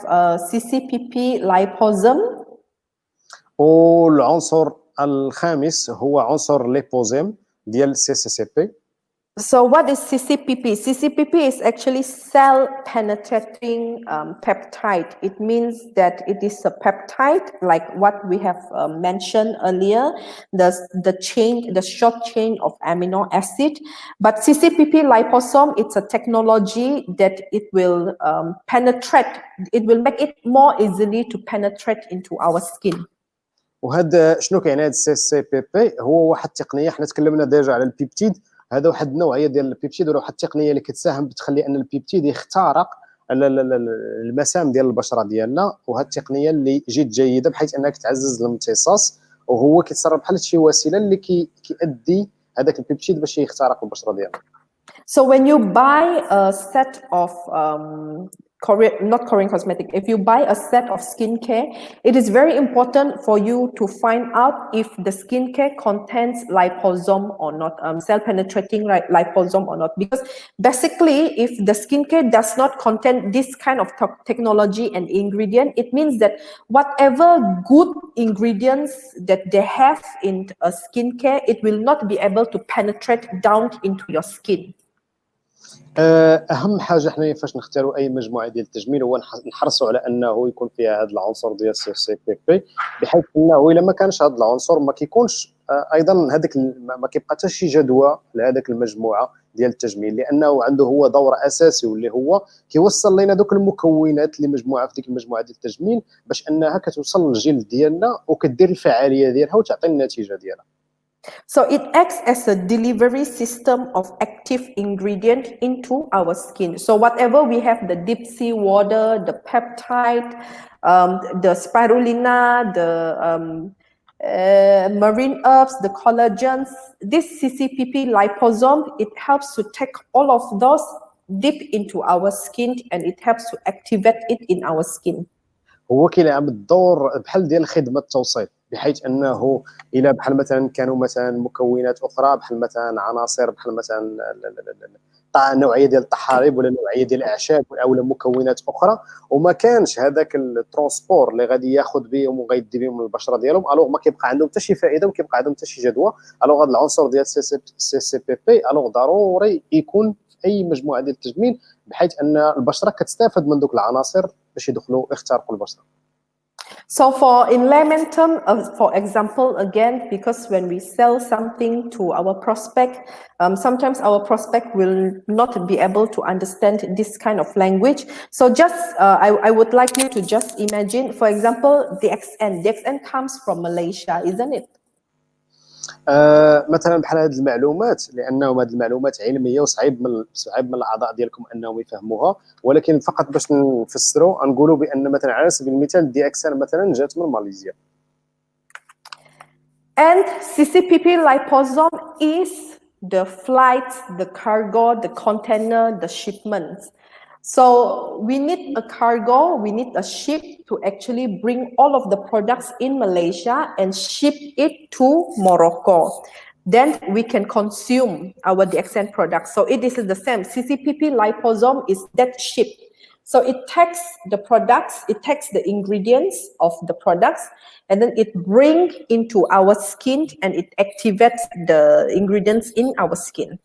Ccpp Liposuction. والعنصر الخامس هو عنصر ليبوزيم ديال CCCP. So what is CCPP? CCPP is actually cell penetrating peptide. It means that it is a peptide, like what we have mentioned earlier, the short chain of amino acid. But CCPP liposome, it's a technology that it will penetrate. It will make it more easily to penetrate into our skin. وهذا شنو كيعني هذا CCPP؟ هو واحد التقنيه، حنا تكلمنا ديجا على البيبتيد، هذا واحد النوعيه ديال البيبتيد ولا واحد التقنيه اللي كتساهم بتخلي ان البيبتيد يخترق المسام ديال البشره ديالنا، وهذه التقنيه اللي جد جيده بحيث انها كتعزز الامتصاص، وهو كيتصرف بحال شي وسيله اللي كيؤدي هذاك البيبتيد باش يخترق البشره ديالنا. So when you buy a set of not Korean cosmetic, if you buy a set of skincare, it is very important for you to find out if the skincare contains liposome or not, cell penetrating liposome or not. Because basically, if the skincare does not contain this kind of technology and ingredient, it means that whatever good ingredients that they have in a skincare, it will not be able to penetrate down into your skin. اهم حاجه حنا فاش نختاروا اي مجموعه ديال التجميل هو نحرصوا على انه يكون فيها هذا العنصر ديال CCPP، بحيث انه الا ما كانش هذا العنصر ما كيكونش ايضا هذاك ما كيبقى حتى شي جدوى لهذاك المجموعه ديال التجميل، لانه عنده هو دور اساسي واللي هو كيوصل لنا دوك المكونات اللي مجموعه في ديك المجموعه ديال التجميل باش انها كتوصل للجلد ديالنا وكدير الفعاليه ديالها وتعطي النتيجه ديالها. So it acts as a delivery system of active ingredient into our skin. So whatever we have, the deep sea water, the peptide, the spirulina, the marine herbs, the collagens, this CCPP liposome, it helps to take all of those deep into our skin and it helps to activate it in our skin. هو كيلعب الدور بحال ديال خدمه التوصيل، بحيث انه الى بحال مثلا كانوا مثلا مكونات اخرى بحال مثلا عناصر بحال مثلا نوعيه ديال الطحالب ولا نوعيه ديال الاعشاب او مكونات اخرى، وما كانش هذاك الترونسبور اللي غادي ياخذ بهم وغيدي بهم البشره ديالهم، الوغ ما كيبقى عندهم حتى شي فائده وما كيبقى عندهم حتى شي جدوى. الوغ هذا العنصر ديال CCPP الوغ ضروري يكون في اي مجموعه ديال التجميل، بحيث ان البشره كتستافد من دوك العناصر باش يدخلوا يخترقوا البشره. So in layman term, for example, again, because when we sell something to our prospect, sometimes our prospect will not be able to understand this kind of language. So just, I would like you to just imagine, for example, Dxn comes from Malaysia, isn't it? مثلا بحال هذه المعلومات، لانه هذه المعلومات علميه وصعيب من الاعضاء ديالكم انهم يفهموها، ولكن فقط باش نفسروا نقولوا بان مثلا على سبيل المثال ديكسان مثلا جات من ماليزيا. And CCPP liposome is the flights, the cargo, the container, the shipments. So we need a cargo, we need a ship to actually bring all of the products in Malaysia and ship it to Morocco. Then we can consume our Dxn products. So it is the same. CCPP liposome is that ship. So it takes the products, it takes the ingredients of the products, and then it brings into our skin and it activates the ingredients in our skin.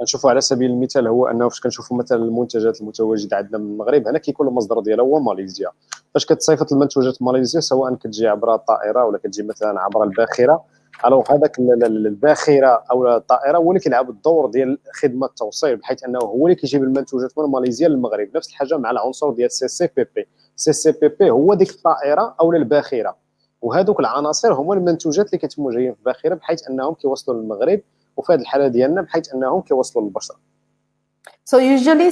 نشوفوا على سبيل المثال هو انه فاش كنشوفوا مثلا المنتجات المتواجده عندنا من المغرب هنا كيكون المصدر ديالها هو ماليزيا. فاش كتصيفط المنتوجات ماليزيا سواء كتجي عبر الطائره ولا كتجي مثلا عبر الباخره، الوغ هذاك الباخره او الطائره هو اللي كيلعب الدور ديال خدمه التوصيل، بحيث انه هو اللي كيجيب المنتوجات من ماليزيا للمغرب. نفس الحاجه مع العنصر ديال CCPP هو ديك الطائره او الباخره، وهذوك العناصر هما المنتوجات اللي كيتموا جايين في الباخره بحيث انهم كيوصلوا للمغرب، وفي هذه الحاله ديالنا بحيث انهم كيوصلوا للبشره. So usually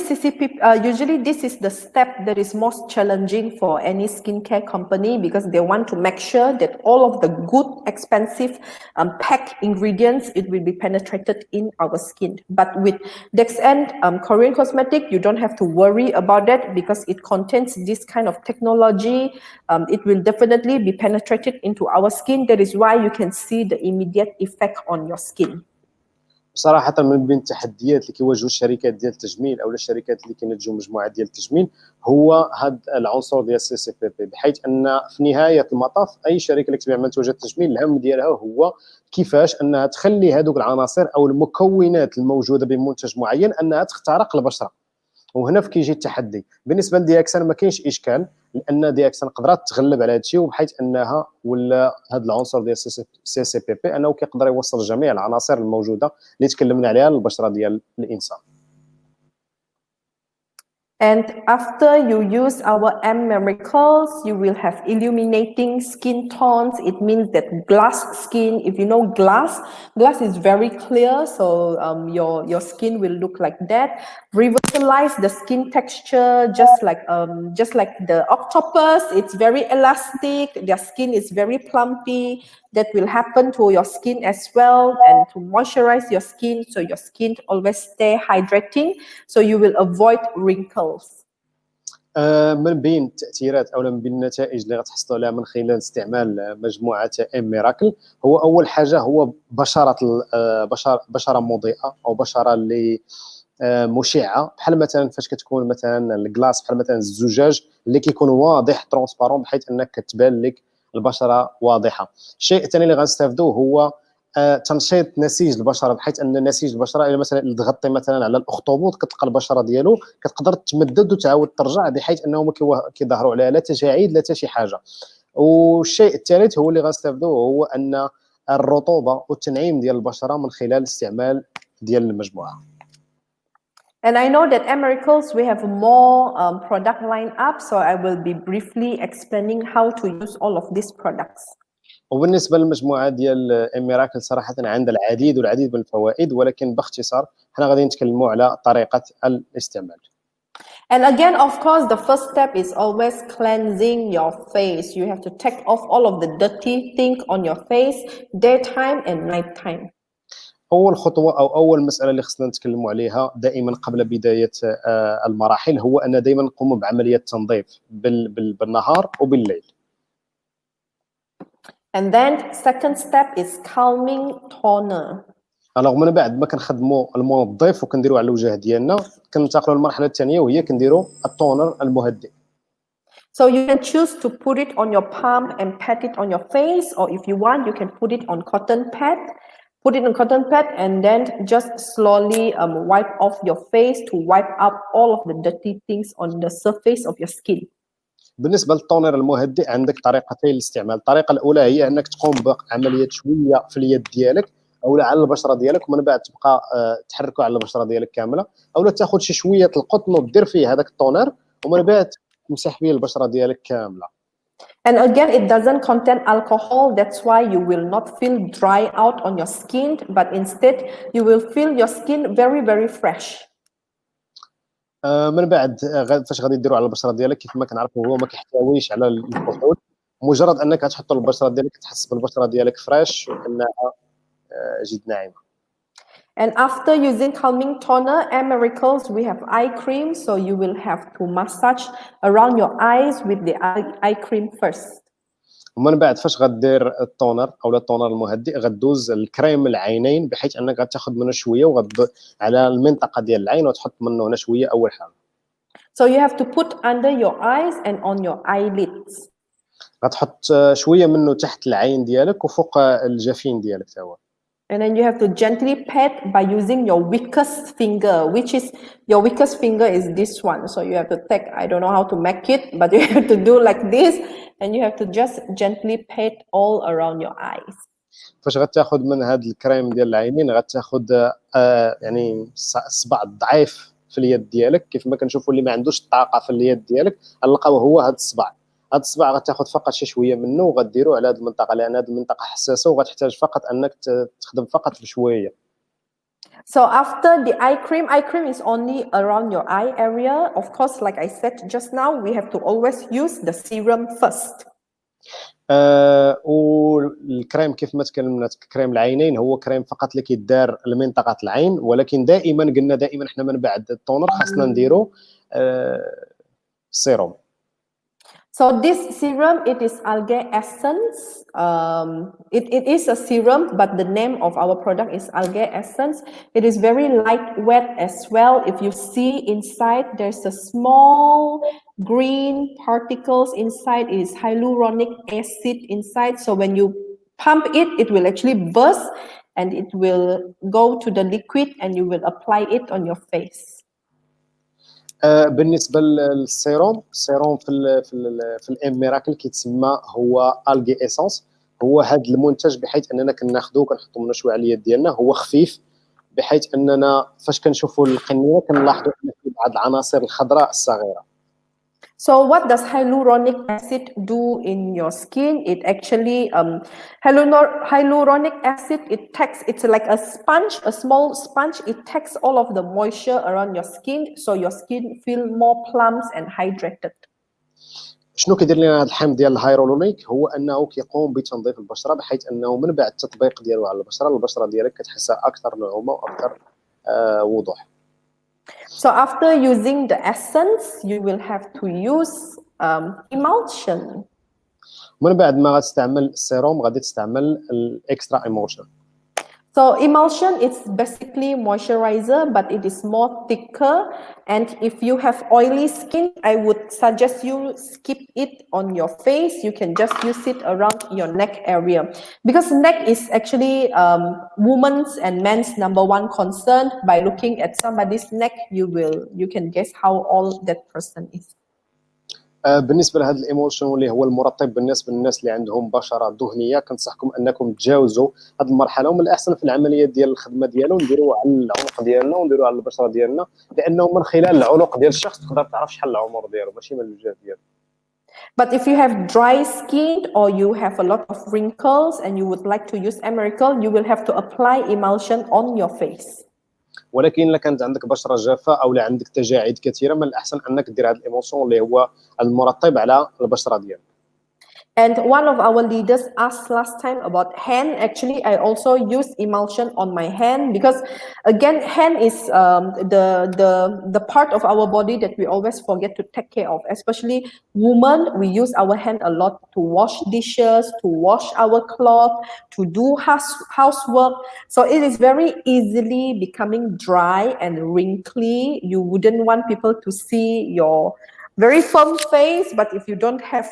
usually this is the step that is most challenging for any skincare company because they want to make sure that all of the good, expensive packed ingredients, it will be penetrated in our skin. But with Dxn Korean cosmetic, you don't have to worry about that because it contains this kind of technology. It will definitely be penetrated into our skin. That is why you can see the immediate effect on your skin. بصراحه من بين التحديات اللي كيواجهوا الشركات ديال التجميل او الشركات اللي كينتجوا مجموعات ديال التجميل هو هذا العنصر ديال سي سي بي بي، بحيث ان في نهايه المطاف اي شركه اللي كتبيع منتوجات التجميل الهم ديالها هو كيفاش انها تخلي هذوك العناصر او المكونات الموجوده بمنتج معين انها تخترق البشره. وهنا في كيجي التحدي. بالنسبه لدياكسان ما كاينش اشكال، لان دياكسان قدرات تغلب على هذا الشيء، وبحيث انها ولا هذا العنصر ديال سي سي بي بي انه كيقدر يوصل جميع العناصر الموجوده اللي تكلمنا عليها للبشره ديال الانسان. And after you use our M miracles, you will have illuminating skin tones. It means that glass skin, if you know glass is very clear, so your skin will look like that. Revitalize the skin texture, just like the octopus. It's very elastic. Their skin is very plumpy. That will happen to your skin as well, and to moisturize your skin, so your skin always stay hydrating, so you will avoid wrinkles. من بين التاثيرات او من بين النتائج اللي غتحصلوا عليها من خلال استعمال مجموعه ام ميراكل هو اول حاجه هو بشره مضيئه او بشره اللي مشعه، بحال مثلا فاش كتكون مثلا الكلاس، بحال مثلا الزجاج اللي كيكون واضح ترونسبارون، بحيث انك كتبان لك البشره واضحه. الشيء الثاني اللي غنستافدوه هو تنشيط نسيج البشره، بحيث ان نسيج البشره الى مثلا اللي تغطي مثلا على الاخطبوط كتلقى البشره ديالو كتقدر تمدد وتعاود ترجع، بحيث انه ما كيظهروا عليها لا تجاعيد لا حتى شي حاجه. والشيء الثالث هو اللي غنستافدوه هو ان الرطوبه والتنعيم ديال البشره من خلال استعمال ديال المجموعه. And I know that at Miracles we have more product line up, so I will be briefly explaining how to use all of these products. وبالنسبه للمجموعه ديال ميراكل صراحه عندها العديد والعديد من الفوائد، ولكن باختصار حنا غادي نتكلموا على طريقه الاستعمال. And again, of course, the first step is always cleansing your face. You have to take off all of the dirty things on your face, daytime and nighttime. اول خطوه او اول مساله اللي خصنا نتكلموا عليها دائما قبل بدايه المراحل هو ان دائما نقوم بعمليه تنظيف بالنهار وبالليل. And then second step is calming toner. الوغ من بعد ما كنخدموا المنظف وكنديروا على الوجه ديالنا كننتقلوا للمرحله الثانيه وهي كنديروا التونر المهدئ. So you can choose to put it on your palm and pat it on your face, or if you want, you can put it on cotton pad. Put it on cotton pad and then just slowly wipe off your face to wipe up all of the dirty things on the surface of your skin. بالنسبه للتونر المهدئ عندك طريقتين للاستعمال. الطريقه الاولى هي انك تقوم بعمليه شويه في اليد ديالك او على البشره ديالك، ومن بعد تبقى تحركوا على البشره ديالك كامله، او تاخذ شي شويه القطن ودير فيه هذاك التونر ومن بعد تمسح به البشره ديالك كامله. And again, it doesn't contain alcohol. That's why you will not feel dry out on your skin, but instead you will feel your skin very, very fresh. من بعد فاش غادي ديروا على البشره ديالك كيف ما كنعرفوا هو ما كيحتويش على الكحول، مجرد انك تحطوا البشره ديالك تحس بالبشره ديالك فريش وانها جد ناعمه. And after using calming toner and miracles, we have eye cream. So you will have to massage around your eyes with the eye cream first. ومن بعد فاش غدير التونر او التونر المهدئ غدوز الكريم العينين، بحيث انك غتاخذ منه شويه وغد على المنطقه ديال العين وتحط منه هنا شويه اول حاجه. So you have to put under your eyes and on your eyelids. غتحط شويه منه تحت العين ديالك وفوق الجفين ديالك تا هو. And then you have to gently pat by using your weakest finger, which is your weakest finger is this one. So you have to take, I don't know how to make it, but you have to do like this, and you have to just gently pat all around your eyes. فاش غتاخذ من هذا الكريم ديال العينين غتاخذ يعني الصبع ضعيف في اليد ديالك، كيف ما كنشوفوا اللي ما عندوش الطاقه في اليد ديالك نلقاو هو هذا الصبع. هذا الصبع غتاخذ فقط شي شويه منه وغديروا على هذه المنطقه، لان هذه المنطقه حساسه وغتحتاج فقط انك تخدم فقط بشويه. So after the eye cream is only around your eye area. Of course, like I said just now, we have to always use the serum first. والكريم كيف ما تكلمنا كريم العينين هو كريم فقط اللي كيدار لمنطقه العين، ولكن دائما قلنا احنا من بعد التونر خاصنا نديرو السيروم. So this serum, it is Algae Essence. It is a serum, but the name of our product is Algae Essence. It is very lightweight as well. If you see inside, there's a small green particles inside. It is hyaluronic acid inside. So when you pump it, it will actually burst and it will go to the liquid and you will apply it on your face. بالنسبه للسيروم، السيروم في الام ميراكل كيتسمى هو الجي اسانس. هو هذا المنتج بحيث اننا كناخذوه كنحطوا منه شويه على اليد ديالنا، هو خفيف بحيث اننا فاش كنشوفوا القنيه كنلاحظوا ان فيه بعض العناصر الخضراء الصغيره. So what does hyaluronic acid do in your skin? It actually, hyaluronic acid, it's like a sponge, a small sponge. It takes all of the moisture around your skin, so your skin feel more plump and hydrated. شنو كيدير لنا هذا الحمض ديال الهيرولونيك؟ هو انه كيقوم بتنظيف البشره بحيث انه من بعد التطبيق ديالو على البشره ديالك كتحسها اكثر نعومه واكثر وضوح. So after using the essence, you will have to use emulsion. من بعد ما غتستعمل السيروم غادي تستعمل الاكسترا ايموشن. So emulsion is basically moisturizer, but it is more thicker. And if you have oily skin, I would suggest you skip it on your face. You can just use it around your neck area, because neck is actually women's and men's #1 concern. By looking at somebody's neck, you can guess how old that person is. بالنسبه لهذا الايموشن اللي هو المرطب بالنسبه للناس اللي عندهم بشره دهنيه، كنصحكم انكم تجاوزوا هذه المرحله، ومن الاحسن في العمليات ديال الخدمه ديالو نديروه على العنق ديالنا ونديروه على البشره ديالنا، لانه من خلال العنق ديال الشخص تقدر تعرف شحال العمر ديالو ماشي من الوجه ديالو. But if you have dry skin or you have a lot of wrinkles and you would like to use Miracle, you will have to apply emulsion on your face. ولكن الا كانت عندك بشره جافه او لا عندك تجاعيد كثيره، من الاحسن انك دير هذا الايموشن اللي هو المرطب على البشره ديالك. And one of our leaders asked last time about hand. Actually, I also use emulsion on my hand, because again, hand is the part of our body that we always forget to take care of. Especially women, we use our hand a lot to wash dishes, to wash our clothes, to do housework. So it is very easily becoming dry and wrinkly. You wouldn't want people to see your very firm face, but if you don't have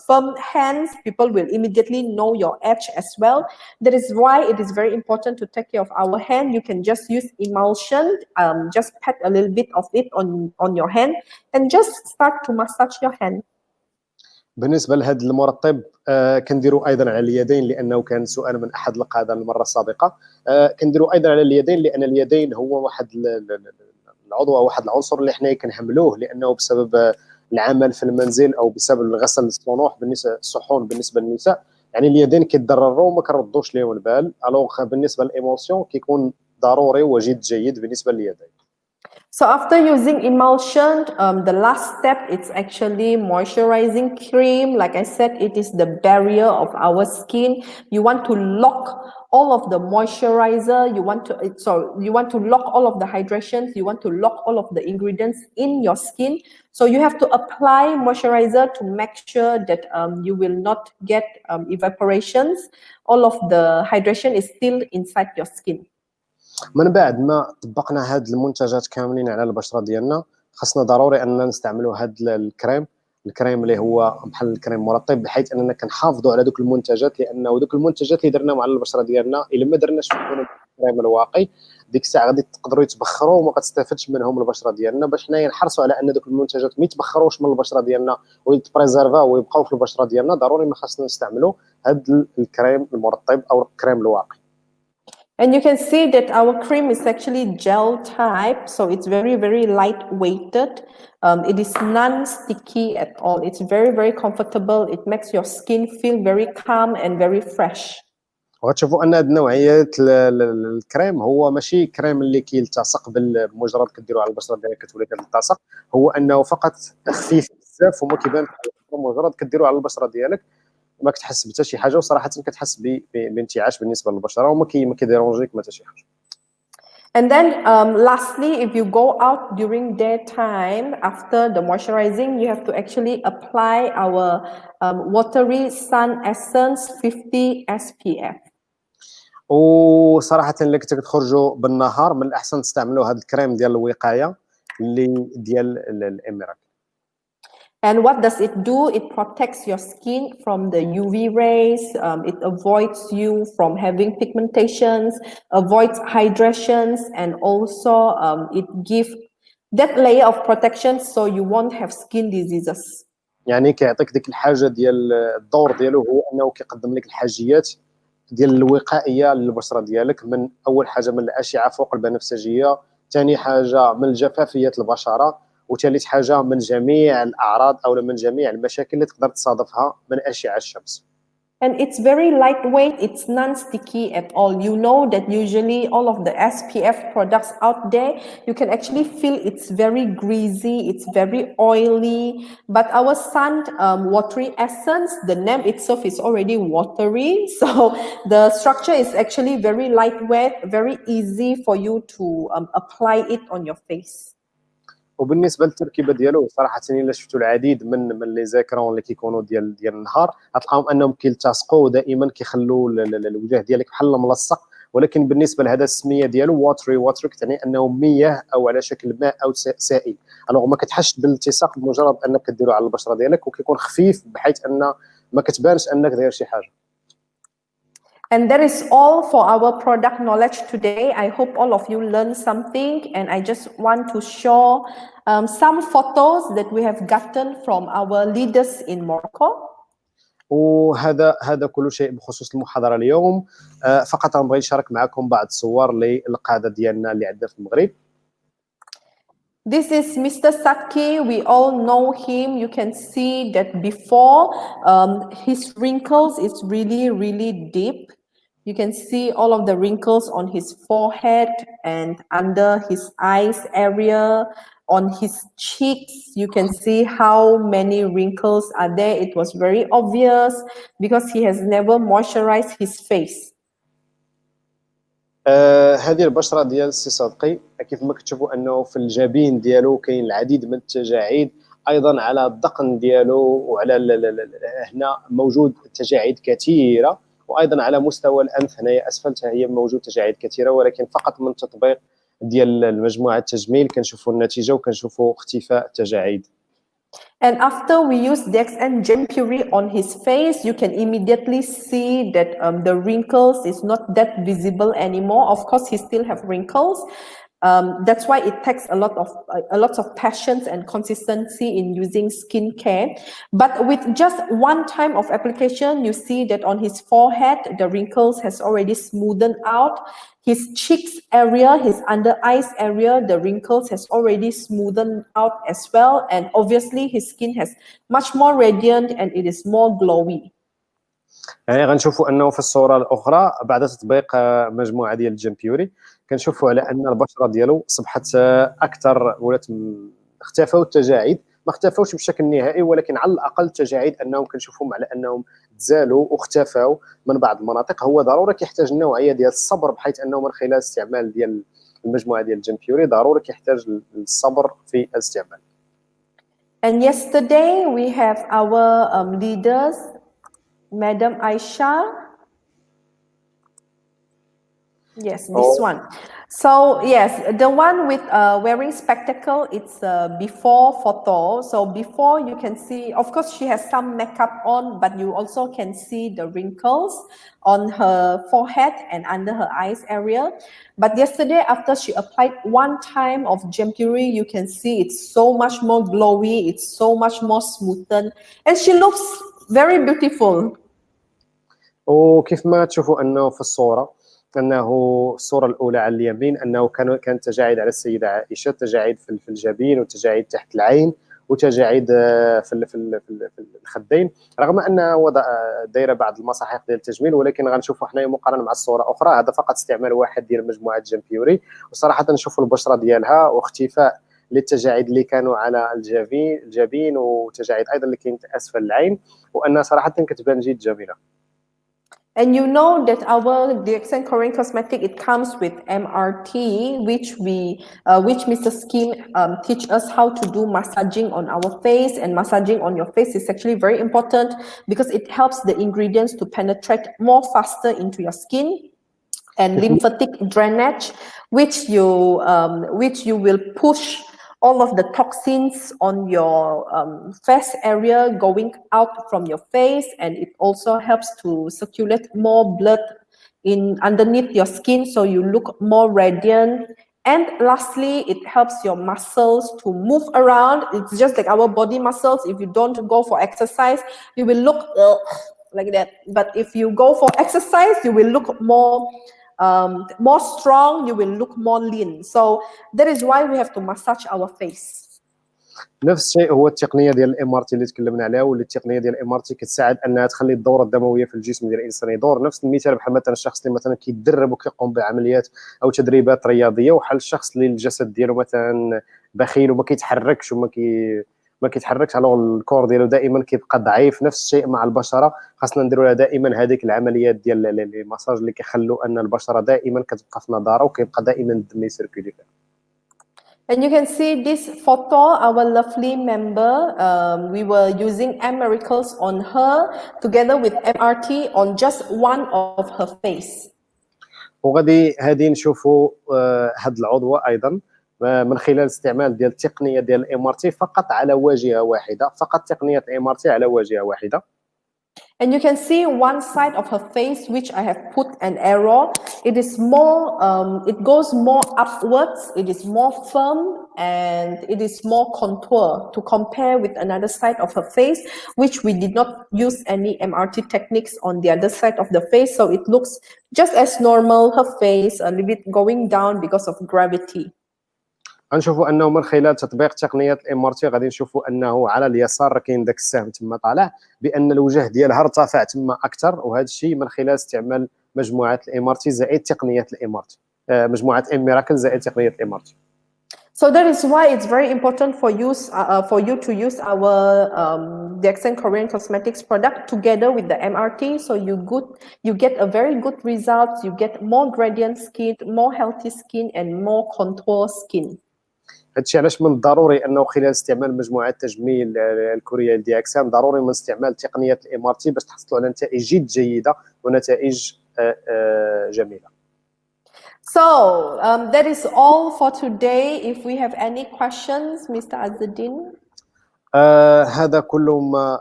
firm hands, people will immediately know your edge as well. That is why it is very important to take care of our hand. You can just use emulsion, just pat a little bit of it on your hand and just start to massage your hand. بالنسبه لهذا المرطب كنديروا ايضا على اليدين، لانه كان سؤال من احد القاده المره السابقه. كنديروا ايضا على اليدين، لان اليدين هو واحد العضو او واحد العنصر اللي حنا كنهملوه، لانه بسبب العمل في المنزل او بسبب غسل الصحون بالنسبه للنساء، يعني اليدين كيتضرروا وما كنردوش ليهم البال. الوغ بالنسبه للايموسيون كيكون ضروري وجد جيد بالنسبه لليدين. So after using emulsion, the last step is actually moisturizing cream. Like I said, it is the barrier of our skin. You want to lock all of the moisturizer. You want to lock all of the hydrations. You want to lock all of the ingredients in your skin. So you have to apply moisturizer to make sure that you will not get evaporations. All of the hydration is still inside your skin. من بعد ما طبقنا هاد المنتجات كاملين على البشره ديالنا، خاصنا ضروري اننا نستعملوا هاد الكريم اللي هو بحال الكريم مرطب، بحيث اننا كنحافظوا على دوك المنتجات، لانه دوك المنتجات اللي درناهم على البشره ديالنا الا ما درناش فيهم الكريم الواقي، ديك الساعه غادي تقدروا يتبخروا وما كتستافدش منهم البشره ديالنا. باش حنايا نحرصوا على ان دوك المنتجات ما يتبخروش من البشره ديالنا ويتبريزيرفاو ويبقاو في البشره ديالنا، ضروري ما خاصنا نستعملوا هاد الكريم المرطب او الكريم الواقي. And you can see that our cream is actually gel type, so it's very, very light-weighted. It is non-sticky at all. It's very, very comfortable. It makes your skin feel very calm and very fresh. وغتشوفوا ان هاد نوعيه الكريم هو ماشي كريم اللي كيلتصق بمجرد كديروه على البشره ديالك كتولي كتلتصق، هو انه فقط خفيف بزاف وما كيبان مجرد كديروه على البشره ديالك ما كتحس بحتى شي حاجه، وصراحه كتحس بانتعاش بالنسبه للبشره وما كيديرونجيك ما حتى شي حاجه. And then lastly, if you go out during daytime after the moisturizing, you have to actually apply our watery sun essence 50 SPF. وصراحه الا كنتو كتخرجوا بالنهار من الاحسن تستعملوا هذا الكريم ديال الوقايه اللي ديال الاميرال. And what does it do? It protects your skin from the UV rays. It avoids you from having pigmentations, avoids hydrations, and also it gives that layer of protection so you won't have skin diseases. يعني كيعطيك ديك الحاجه ديال الدور ديالو هو انه كيقدم لك الحاجيات ديال الوقائيه للبشره ديالك من اول حاجه من الاشعه فوق البنفسجيه، ثاني حاجه من الجفافيه البشره، وثالث حاجه من جميع الاعراض او من جميع المشاكل اللي تقدر تصادفها من اشعه الشمس. And it's very lightweight, it's non-sticky at all. You know that usually all of the SPF products out there, you can actually feel it's very greasy, it's very oily. But our sun watery essence, the name itself is already watery. So the structure is actually very lightweight, very easy for you to apply it on your face. وبالنسبه للتركيبه ديالو صراحه الا شفتوا العديد من لي زيكرون اللي كيكونوا ديال النهار غتلقاهم انهم كيلتصقوا دائما كيخلوا الوجه ديالك بحال ملصق، ولكن بالنسبه لهذا السميه ديالو واتري كتعني انه مياه او على شكل ماء او سائل. الوغ ما كتحسش بالالتصاق بمجرد انك كديرو على البشره ديالك، وكيكون خفيف بحيث ان ما كتبانش انك داير شي حاجه. And that is all for our product knowledge today. I hope all of you learned something, and I just want to show some photos that we have gotten from our leaders in Morocco. وهذا كل شيء بخصوص المحاضره اليوم. فقط نبغي نشارك معكم بعض الصور للقاده ديالنا اللي عندنا في المغرب. This is Mr. Satki. We all know him. You can see that before his wrinkles is really deep. You can see all of the wrinkles on his forehead and under his eyes area, on his cheeks. You can see how many wrinkles are there. It was very obvious because he has never moisturized his face. هذه البشره ديال السي صدقي كيف ما كتشوفوا انه في الجبين ديالو كاين العديد من التجاعيد، ايضا على الذقن ديالو وعلى هنا موجود تجاعيد كثيره، وايضا على مستوى الانف هنايا اسفل هي موجود تجاعيد كثيره، ولكن فقط من تطبيق ديال المجموعه التجميل كنشوفوا النتيجه وكنشوفوا اختفاء التجاعيد. And after we use Dxn Jampuri on his face, you can immediately see that the wrinkles is not that visible anymore. Of course, he still have wrinkles. That's why it takes a lot of patience and consistency in using skincare. But with just one time of application, you see that on his forehead, the wrinkles has already smoothened out. His cheeks area, his under eyes area, the wrinkles has already smoothened out as well. And obviously his skin has much more radiant and it is more glowy. يعني غنشوفوا انه في الصوره الاخرى بعد تطبيق مجموعه ديال الجامبيوري كنشوفوا على ان البشره ديالو صبحت اكثر ولات اختفوا التجاعيد، ما اختفوش بشكل نهائي ولكن على الاقل التجاعيد انهم كنشوفوهم على انهم تزالوا واختفوا من بعض المناطق. هو ضروري كيحتاج نوعيه ديال الصبر، بحيث انه من خلال استعمال ديال المجموعه ديال الجامبيوري ضروري كيحتاج الصبر في الاستعمال. And yesterday we have our leaders, Madam Aisha. Yes, this one. So yes, the one with wearing spectacle, it's a before photo. So before you can see, of course she has some makeup on, but you also can see the wrinkles on her forehead and under her eyes area. But yesterday after she applied one time of Jampuri, you can see it's so much more glowy, it's so much more smoothened, and she looks very beautiful. وكيف ما تشوفوا انه في الصوره انه الصوره الاولى على اليمين انه كان تجاعيد على السيده عائشه، تجاعيد في الجبين وتجاعيد تحت العين وتجاعيد في الخدين، رغم انها دايره بعض المساحيق ديال التجميل، ولكن غنشوفوا حنايا مقارنه مع الصوره اخرى هذا فقط استعمال واحد ديال مجموعه جامبيوري، وصراحه نشوفوا البشره ديالها واختفاء للتجاعيد اللي كانوا على الجبين وتجاعيد ايضا اللي كاين اسفل العين، وانها صراحه كتبان جد جميله. And you know that our Dxn Korean cosmetic, it comes with MRT, which Mr. Skin teach us how to do massaging on our face, and massaging on your face is actually very important because it helps the ingredients to penetrate more faster into your skin, and lymphatic drainage, which you will push all of the toxins on your face area going out from your face, and it also helps to circulate more blood underneath your skin, so you look more radiant. And lastly, it helps your muscles to move around. It's just like our body muscles. If you don't go for exercise, you will look like that. But if you go for exercise, you will look more strong, you will look more lean. So that is why we have to massage our face. نفس الشيء هو التقنيه ديال الام ار تي اللي تكلمنا عليها، واللي التقنيه ديال الام ار تي كتساعد انها تخلي الدوره الدمويه في الجسم ديال الانسان يدور. نفس المثال بحال مثلا الشخص اللي مثلا كيتدرب وكيقوم بعمليات او تدريبات رياضيه، وحال الشخص اللي الجسد ديالو مثلا بخيل وما كيتحركش ما كيتحركش، على الكور ديالو دائما كيبقى ضعيف. نفس الشيء مع البشره، خاصنا نديروا لها دائما هذيك العمليات ديال لي ماساج اللي كيخلوا ان البشره دائما كتبقى في نضاره وكيبقى دائما الدم يسيركولي فيها. And you can see this photo, our lovely member, we were using M-Miracles on her together with MRT on just one of her face. وغادي نشوفوا هذا العضو ايضا من خلال استعمال ديال التقنيه ديال الام ار تي فقط على واجهه واحده، فقط تقنيه الام ار تي على واجهه واحده. And you can see one side of her face, which I have put an arrow. It is more, it goes more upwards, it is more firm, and it is more contour to compare with another side of her face, which we did not use any MRT techniques on the other side of the face. So it looks just as normal, her face a little bit going down because of gravity. غنشوفوا انه من خلال تطبيق تقنيه الام ار تي غادي نشوفوا انه على اليسار كاين داك السهم تما طالع بان الوجه ديالها ارتفع تما اكثر، وهذا الشيء من خلال استعمال مجموعات الام ار تي زائد تقنيه الام ار تي، مجموعات ام ميراكل زائد تقنيه الام ار تي. So that is why it's very important for you to use our Dxn Korean cosmetics product together with the MRT. So you get a very good result. You get more gradient skin, more healthy skin, and more contour skin. هادشي علاش من الضروري انه خلال استعمال مجموعه التجميل الكوريه ديال دياكسان ضروري من استعمال تقنيه الام ار تي باش تحصلوا على نتائج جد جيده ونتائج جميله. So that is all for today. If we have any questions, Mr. Azzuddin. هذا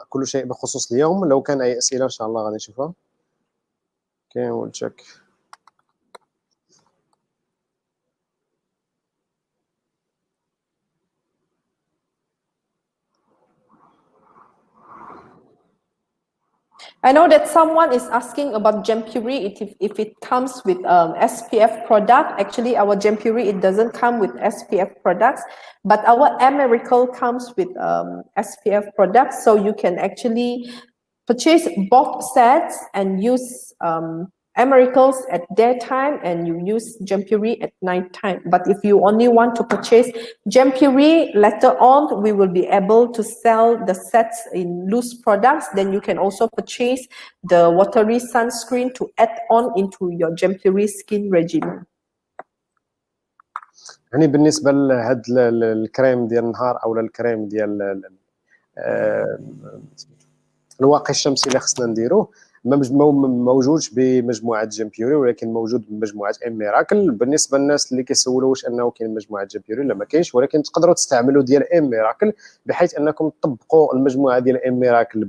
كل شيء بخصوص اليوم. لو كان اي اسئله ان شاء الله غادي نشوفها. Okay, we'll check. I know that someone is asking about Jampuri, if it comes with SPF product. Actually, our Jampuri, it doesn't come with SPF products, but our Miracle comes with SPF products. So you can actually purchase both sets and use Miracles at daytime and you use Jampuri at nighttime. But if you only want to purchase Jampuri later on, we will be able to sell the sets in loose products. Then you can also purchase the watery sunscreen to add on into your Jampuri skin regimen. يعني بالنسبه لهاد الكريم ديال النهار او الكريم ديال الواقي الشمسي اللي خصنا نديروه ما موجودش بمجموعه جامبيوري، ولكن موجود بمجموعه ام ميراكل. بالنسبه للناس اللي كيسولوا واش انه كاين مجموعه جامبيوري لا ما كاينش، ولكن تقدروا تستعملوا ديال ام ميراكل بحيث انكم تطبقوا المجموعه ديال ام ميراكل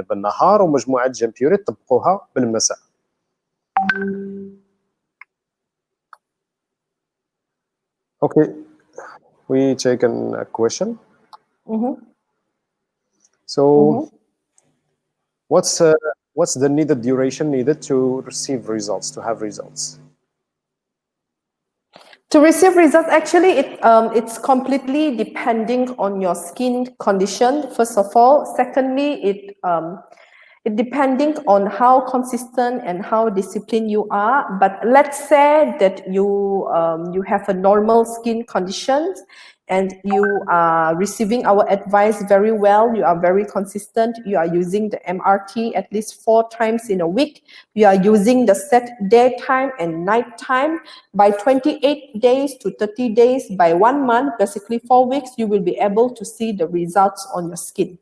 بالنهار ومجموعه جامبيوري تطبقوها بالمساء. Okay, we take a question. So what's the needed duration needed to receive results, to have results? To receive results, actually, it's completely depending on your skin condition. First of all, secondly, It depending on how consistent and how disciplined you are. But let's say that you have a normal skin conditions and you are receiving our advice very well. You are very consistent. You are using the MRT at least 4 times in a week. You are using the set daytime and nighttime. By 28 days to 30 days, by 1 month, basically 4 weeks, you will be able to see the results on your skin.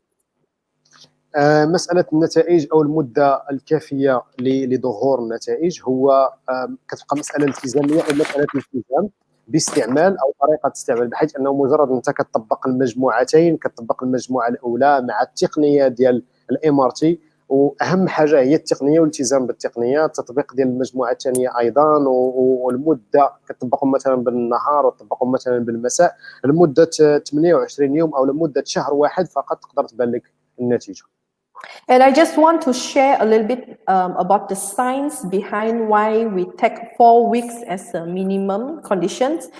مسألة النتائج أو المدة الكافية لظهور النتائج هو كتبقى مسألة التزامية أو مسألة التزام باستعمال أو طريقة استعمال، بحيث أنه مجرد أنت كتطبق المجموعتين، كتطبق المجموعة الأولى مع التقنية ديال الام ار تي، واهم حاجه هي التقنيه والالتزام بالتقنيه، التطبيق ديال المجموعه الثانيه ايضا، والمده كتطبقهم مثلا بالنهار وتطبقهم مثلا بالمساء لمده 28 يوم او لمده شهر واحد فقط تقدر تبان لك النتيجه. And I just want to share a little bit about the science behind why we take 4 weeks as a minimum conditions,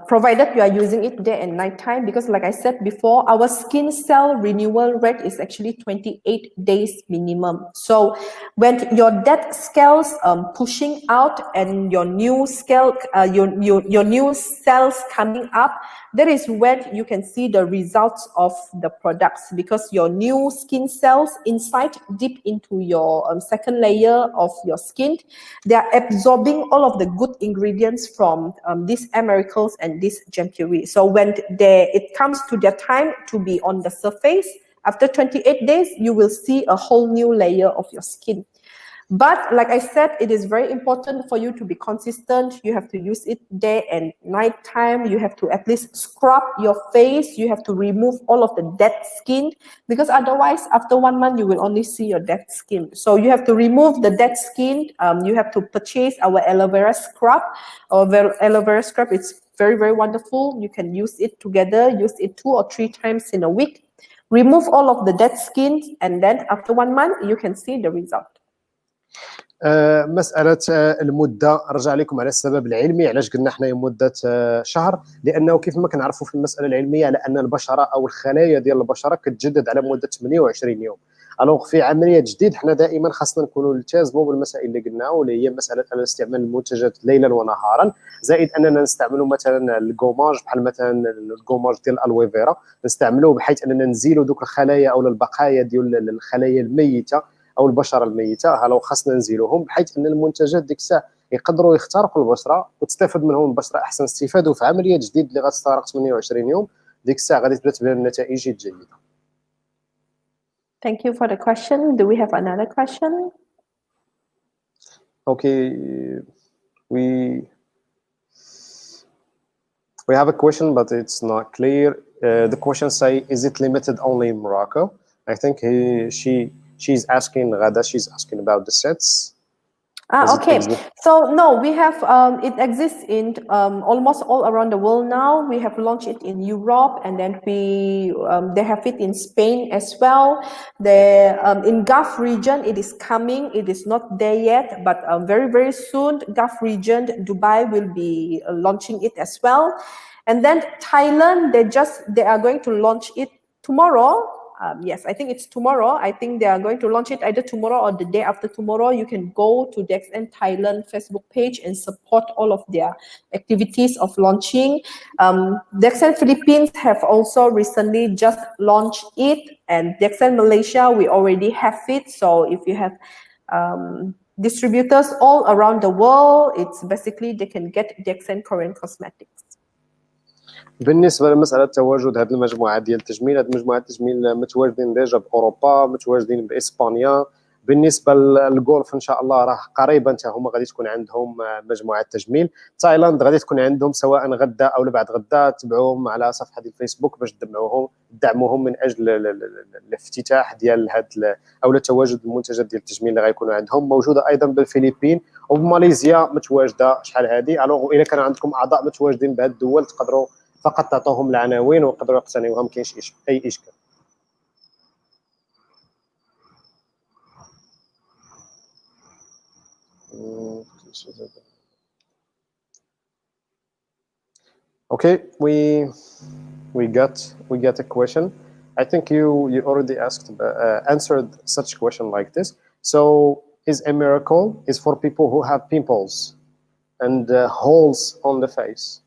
provided you are using it day and night time, because like I said before, our skin cell renewal rate is actually 28 days minimum. So when your dead cells pushing out and your new scale, your new cells coming up, that is when you can see the results of the products, because your new skin cells inside deep into your second layer of your skin, they are absorbing all of the good ingredients from these miracles and this Jampuri. So when it comes to their time to be on the surface, after 28 days, you will see a whole new layer of your skin. But like I said, it is very important for you to be consistent. You have to use it day and night time. You have to at least scrub your face. You have to remove all of the dead skin, because otherwise after 1 month, you will only see your dead skin. So you have to remove the dead skin. You have to purchase our aloe vera scrub. Our aloe vera scrub, it's very, very wonderful. You can use it together, use it 2 or 3 times in a week. Remove all of the dead skin, and then after 1 month, you can see the result. مسألة المدة رجع لكم على السبب العلمي علاش قلنا حنا مدة شهر، لأنه كيف ما كنعرفوا في المسألة العلمية على أن البشرة أو الخلايا ديال البشرة كتجدد على مدة 28 يوم. الوغ في عملية تجديد حنا دائما خاصنا نكونوا نلتزموا بالمسائل اللي قلناها، واللي هي مسألة أن استعمال المنتجات ليلا ونهارا، زائد أننا نستعملوا مثلا الكوماج بحال مثلا الكوماج ديال الألوي فيرا نستعملوه بحيث أننا نزيلوا دوك الخلايا أو البقايا ديال الخلايا الميتة او البشره الميته، لو خاصنا نزيلوهم بحيث ان المنتجات ديك الساعه يقدروا يخترقوا البشره وتستافد منهم البشره احسن استفاده، وفي عمليه جديد اللي غتستغرق 28 يوم ديك الساعه غادي تبدا تبان النتائج الجيده. Thank you for the question. Do we have another question? Okay, we have a question, but it's not clear. The question say, is it limited only in Morocco? I think she's asking, Ghada, she's asking about the sets. Okay. So no, we have, it exists in almost all around the world now. We have launched it in Europe, and then they have it in Spain as well. In Gulf region, it is coming. It is not there yet, but very, very soon, Gulf region, Dubai will be launching it as well. And then Thailand, they are going to launch it tomorrow. Yes, I think it's tomorrow. I think they are going to launch it either tomorrow or the day after tomorrow. You can go to Dxn Thailand Facebook page and support all of their activities of launching. Dxn Philippines have also recently just launched it, and Dxn Malaysia, we already have it. So if you have distributors all around the world, it's basically they can get Dxn Korean Cosmetics. بالنسبه لمساله تواجد هذه المجموعات ديال التجميل، هذه المجموعات التجميل متواجدين ديجا باوروبا، متواجدين باسبانيا. بالنسبه للغولف ان شاء الله راه قريبا حتى هما غادي تكون عندهم مجموعات تجميل. تايلاند غادي تكون عندهم سواء غدا او بعد غدا، تبعوهم على صفحه الفيسبوك باش تدعموهم من اجل الافتتاح ديال هاد او تواجد المنتجات ديال التجميل اللي غيكونوا عندهم. موجوده ايضا بالفلبين وبماليزيا متواجده شحال هذه. الوغ الا كان عندكم اعضاء متواجدين بهاد الدول تقدروا فقط تعطوهم العناوين ويقدروا يقتنيوها، ما كاينش اي اشكال. Okay, we got a question. I think you already answered such question like this. So is a miracle is for people who have pimples and holes on the face,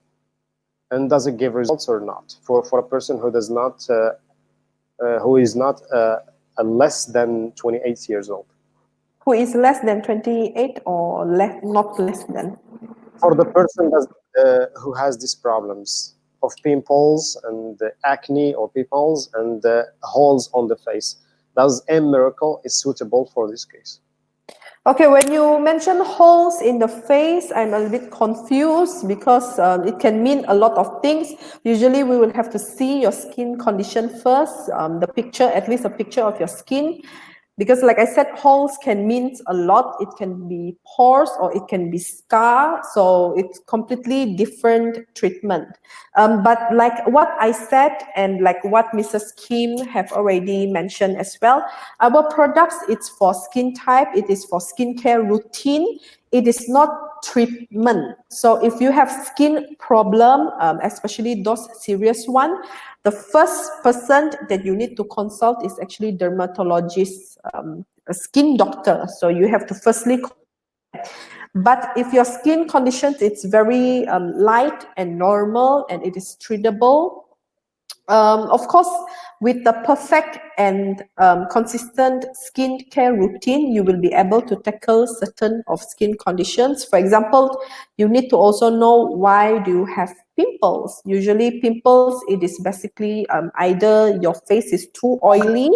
and does it give results or not for a person who does not who is not less than 28 years old? Who is less than 28 or not less than? For the person who has these problems of pimples and acne or pimples and holes on the face, does a miracle is suitable for this case? Okay, when you mention holes in the face, I'm a bit confused because it can mean a lot of things. Usually we will have to see your skin condition first, the picture, at least a picture of your skin. Because like I said, holes can mean a lot. It can be pores or it can be scar. So it's completely different treatment. But like what I said and like what Mrs. Kim have already mentioned as well, our products, it's for skin type. It is for skincare routine. It is not treatment. So if you have skin problem, especially those serious one, the first person that you need to consult is actually dermatologist, a skin doctor. So you have to firstly. But if your skin conditions, it's very light and normal and it is treatable, of course, with the perfect and consistent skincare routine, you will be able to tackle certain of skin conditions. For example, you need to also know why do you have pimples. Usually pimples, it is basically either your face is too oily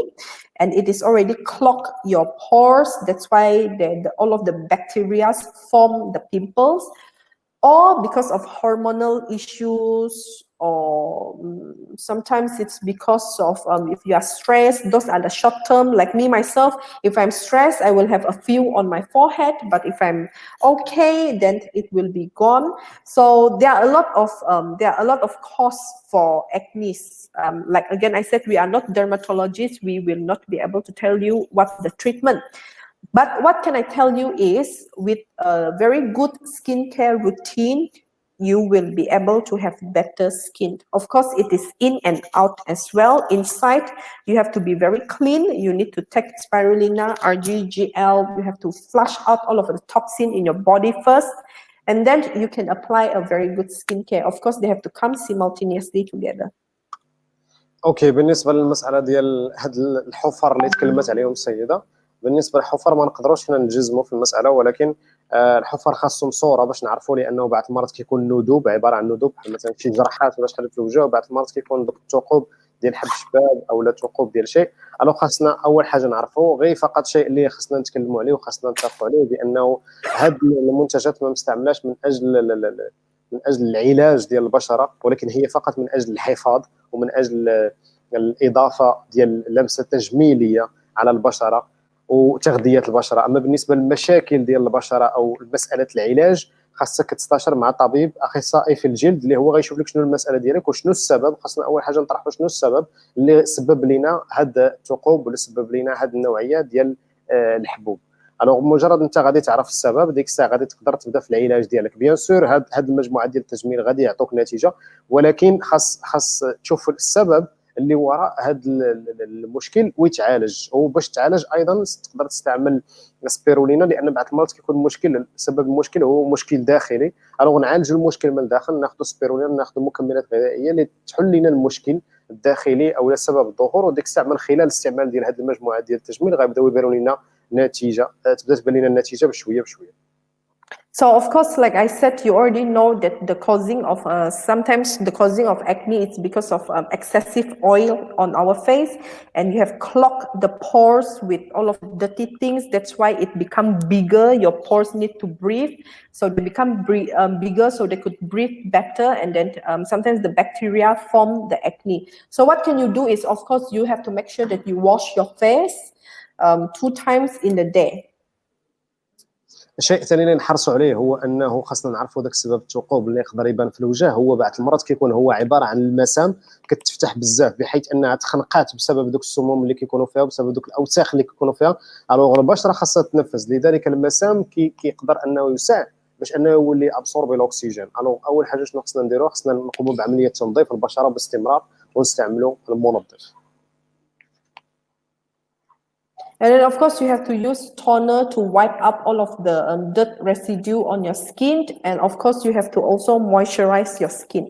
and it is already clogged your pores. That's why all of the bacteria form the pimples. Or because of hormonal issues, or sometimes it's because of if you are stressed. Those are the short term. Like me myself, if I'm stressed, I will have a few on my forehead, but if I'm okay, then it will be gone. So there are a lot of cause for acne. Like again, I said, we are not dermatologists. We will not be able to tell you what's the treatment. But what can I tell you is, with a very good skincare routine, you will be able to have better skin. Of course, it is in and out as well. Inside, you have to be very clean. You need to take spirulina, RGGL. You have to flush out all of the toxin in your body first. And then you can apply a very good skincare. Of course, they have to come simultaneously together. اوكي، بالنسبه للمساله ديال هاد الحفر اللي تكلمت عليهم السيده، بالنسبه للحفر ما نقدروش حنا نجزموا في المساله، ولكن الحفر خاصهم صوره باش نعرفوا، لانه بعض المرات كيكون ندوب، عباره عن ندوب مثلا شي جرحات ولا شحال في الوجه، وبعض المرات كيكون دوك الثقوب ديال حب شباب او لا ثقوب ديال شيء. الو خاصنا اول حاجه نعرفوا غير فقط شيء اللي خاصنا نتكلموا عليه وخاصنا نتفقوا عليه، بانه هاد المنتجات ما مستعملاش من اجل العلاج ديال البشره، ولكن هي فقط من اجل الحفاظ ومن اجل الاضافه ديال لمسه تجميليه على البشره وتغذيه البشره. اما بالنسبه للمشاكل ديال البشره او مساله العلاج، خاصك تستشير مع طبيب اخصائي في الجلد اللي هو غيشوف لك شنو المساله ديالك وشنو السبب. خاصنا اول حاجه نطرحوا شنو السبب اللي سبب لنا هاد الثقوب ولا سبب لنا هاد النوعيه ديال الحبوب. الوغ مجرد انت غادي تعرف السبب، ديك الساعه غادي تقدر تبدا في العلاج ديالك. بيان سور هاد المجموعه ديال التجميل غادي يعطوك نتيجه، ولكن خاص تشوف السبب اللي وراء هذا المشكل ويتعالج. وباش تعالج ايضا تقدر تستعمل سبيرولينا، لان بعض المرات كيكون المشكل سبب المشكل هو مشكل داخلي. الوغ نعالج المشكل من الداخل، ناخذ سبيرولينا، ناخذ مكملات غذائيه اللي تحل لنا المشكل الداخلي او سبب الظهور. وديك الساعه من خلال الاستعمال ديال هذه المجموعه ديال التجميل غيبداو يبانوا لنا نتيجه، تبدا تبان لنا النتيجه بشويه بشويه. So of course, like I said, you already know that the causing of sometimes the causing of acne is because of excessive oil on our face, and you have clogged the pores with all of the dirty things. That's why it become bigger. Your pores need to breathe, so they become bigger, so they could breathe better, and then sometimes the bacteria form the acne. So what can you do is, of course, you have to make sure that you wash your face 2 times in the day. الشيء الثاني اللي نحرصوا عليه هو انه خاصنا نعرفوا داك السبب الثقوب اللي يقدر يبان في الوجه. هو بعض المرات كيكون هو عباره عن المسام كتفتح بزاف، بحيث انها تخنقات بسبب دوك السموم اللي كيكونوا فيها وبسبب دوك الاوساخ اللي كيكونوا فيها. الوغ البشره خاصها تتنفس، لذلك المسام كيقدر انه يساعد باش انه يولي ابسوربي الاكسجين. الوغ اول حاجه شنو خاصنا نديروا؟ خاصنا نقوموا بعمليه تنظيف البشره باستمرار ونستعملوا المنظف. And then, of course, you have to use toner to wipe up all of the dirt residue on your skin. And of course, you have to also moisturize your skin.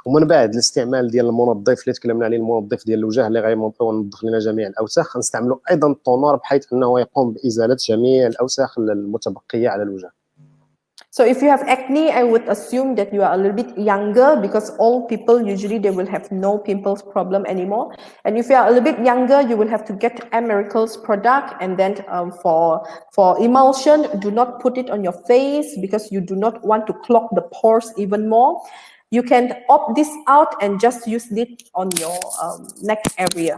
ومن بعد الاستعمال ديال المنظف اللي تكلمنا عليه، المنظف ديال الوجه اللي غينظف لنا جميع الاوساخ، غنستعملوا ايضا التونر بحيث انه يقوم بازاله جميع الاوساخ المتبقيه على الوجه. So if you have acne, I would assume that you are a little bit younger, because old people usually they will have no pimples problem anymore. And if you are a little bit younger, you will have to get Miracle's product. And then for emulsion, do not put it on your face because you do not want to clog the pores even more. You can opt this out and just use it on your neck area.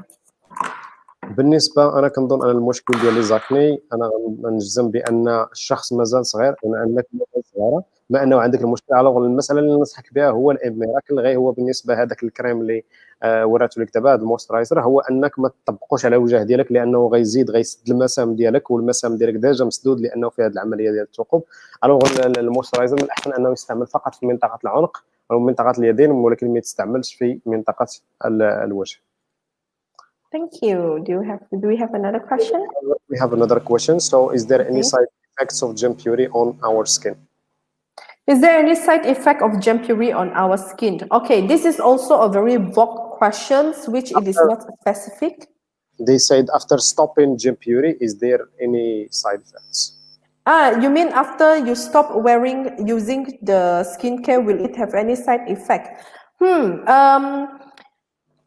بالنسبه انا كنظن ان المشكل ديال لي زاكني، انا غنجزم بان الشخص مازال صغير، انك مازال صغيره، ما انه عندك المشكل. الوغ المساله اللي ننصحك بها هو ميراكل، غير هو بالنسبه هذاك الكريم اللي وراتو لك دابا، هذا المويسترايزر، هو انك ما تطبقوش على الوجه ديالك، لانه غيسد المسام ديالك، والمسام ديالك ديجا مسدود لانه في هذه العمليه ديال الثقب. الوغ المويسترايزر من الاحسن انه يستعمل فقط في منطقه العنق او منطقه اليدين، ولكن ما يستعملش في منطقه الوجه. Thank you. Do we have another question? We have another question. So, is there any side effects of Jampuri on our skin? Is there any side effect of Jampuri on our skin? Okay, this is also a very vague question, which it is not specific. They said after stopping Jampuri, is there any side effects? You mean after you stop using the skincare, will it have any side effect?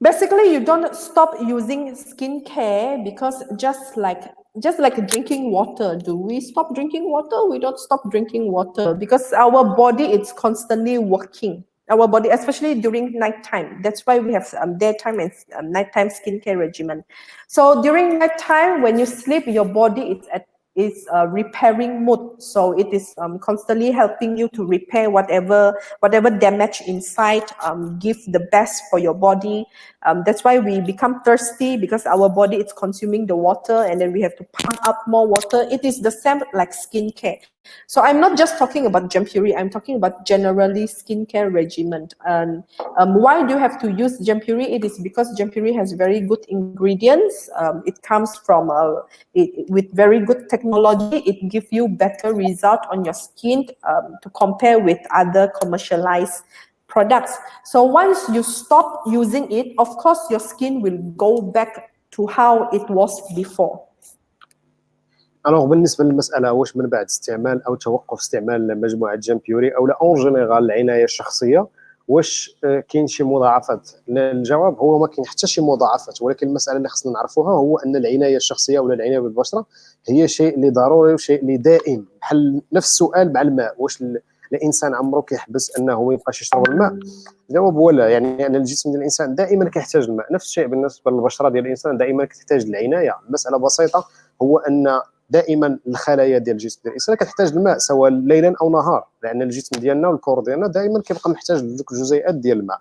Basically, you don't stop using skincare because just like drinking water. Do we stop drinking water? We don't stop drinking water because our body is constantly working. Our body, especially during nighttime. That's why we have daytime and nighttime skincare regimen. So during nighttime, when you sleep, your body is repairing mode. So it is constantly helping you to repair whatever damage inside, give the best for your body. That's why we become thirsty, because our body is consuming the water and then we have to pump up more water. It is the same like skincare. So I'm not just talking about Jampuri, I'm talking about generally skincare regimen. And why do you have to use Jampuri? It is because Jampuri has very good ingredients. It comes from with very good technology. It gives you better result on your skin to compare with other commercialized products. So once you stop using it, of course your skin will go back to how it was before. الوغ بالنسبه للمساله واش من بعد استعمال او توقف استعمال مجموعه جامبيوري او لا، اون جينيرال العنايه الشخصيه واش كاين شي مضاعفات؟ الجواب هو ما كاين حتى شي مضاعفات، ولكن المساله اللي خصنا نعرفوها هو ان العنايه الشخصيه ولا العنايه بالبشره هي شيء اللي ضروري وشيء اللي دائم، بحال نفس السؤال مع الماء، واش الانسان عمره كيحبس انه ما يبقاش يشرب الماء؟ الجواب هو لا، يعني ان الجسم ديال الانسان دائما كيحتاج الماء. نفس الشيء بالنسبه للبشره ديال الانسان، دائما كتحتاج العنايه. المساله بسيطه، هو ان دائما الخلايا ديال الجسم ديال الانسان كتحتاج الماء سواء ليلا او نهار، لان الجسم ديالنا والكور ديالنا دائما كيبقى محتاج لذوك الجزيئات ديال الماء.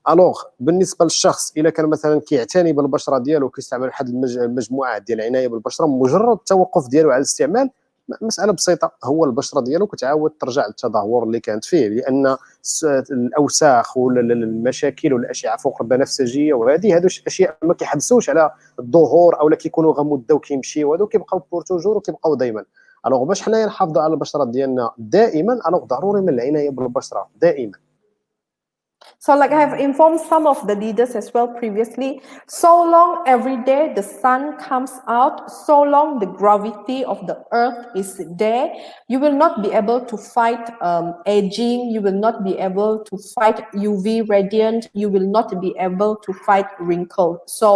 الوغ بالنسبه للشخص الا كان مثلا كيعتني بالبشره ديالو وكيستعمل واحد المجموعات ديال العنايه بالبشره، مجرد التوقف ديالو على الاستعمال مساله بسيطه، هو البشره ديالو كتعاود ترجع للتدهور اللي كانت فيه، لان الاوساخ والمشاكل والاشعه فوق البنفسجيه وهذه اشياء ما كيحبسوش على الظهور او لا كيكونوا غمده وكيمشيو، هادو كيبقاو بور توجور وكيبقاو دائما. الوغ باش حنايا نحافظوا على البشره ديالنا دائما، الوغ ضروري من العنايه بالبشره دائما. So like I have informed some of the leaders as well previously, so long every day the sun comes out, so long the gravity of the earth is there, you will not be able to fight aging, you will not be able to fight UV radiant, you will not be able to fight wrinkle. So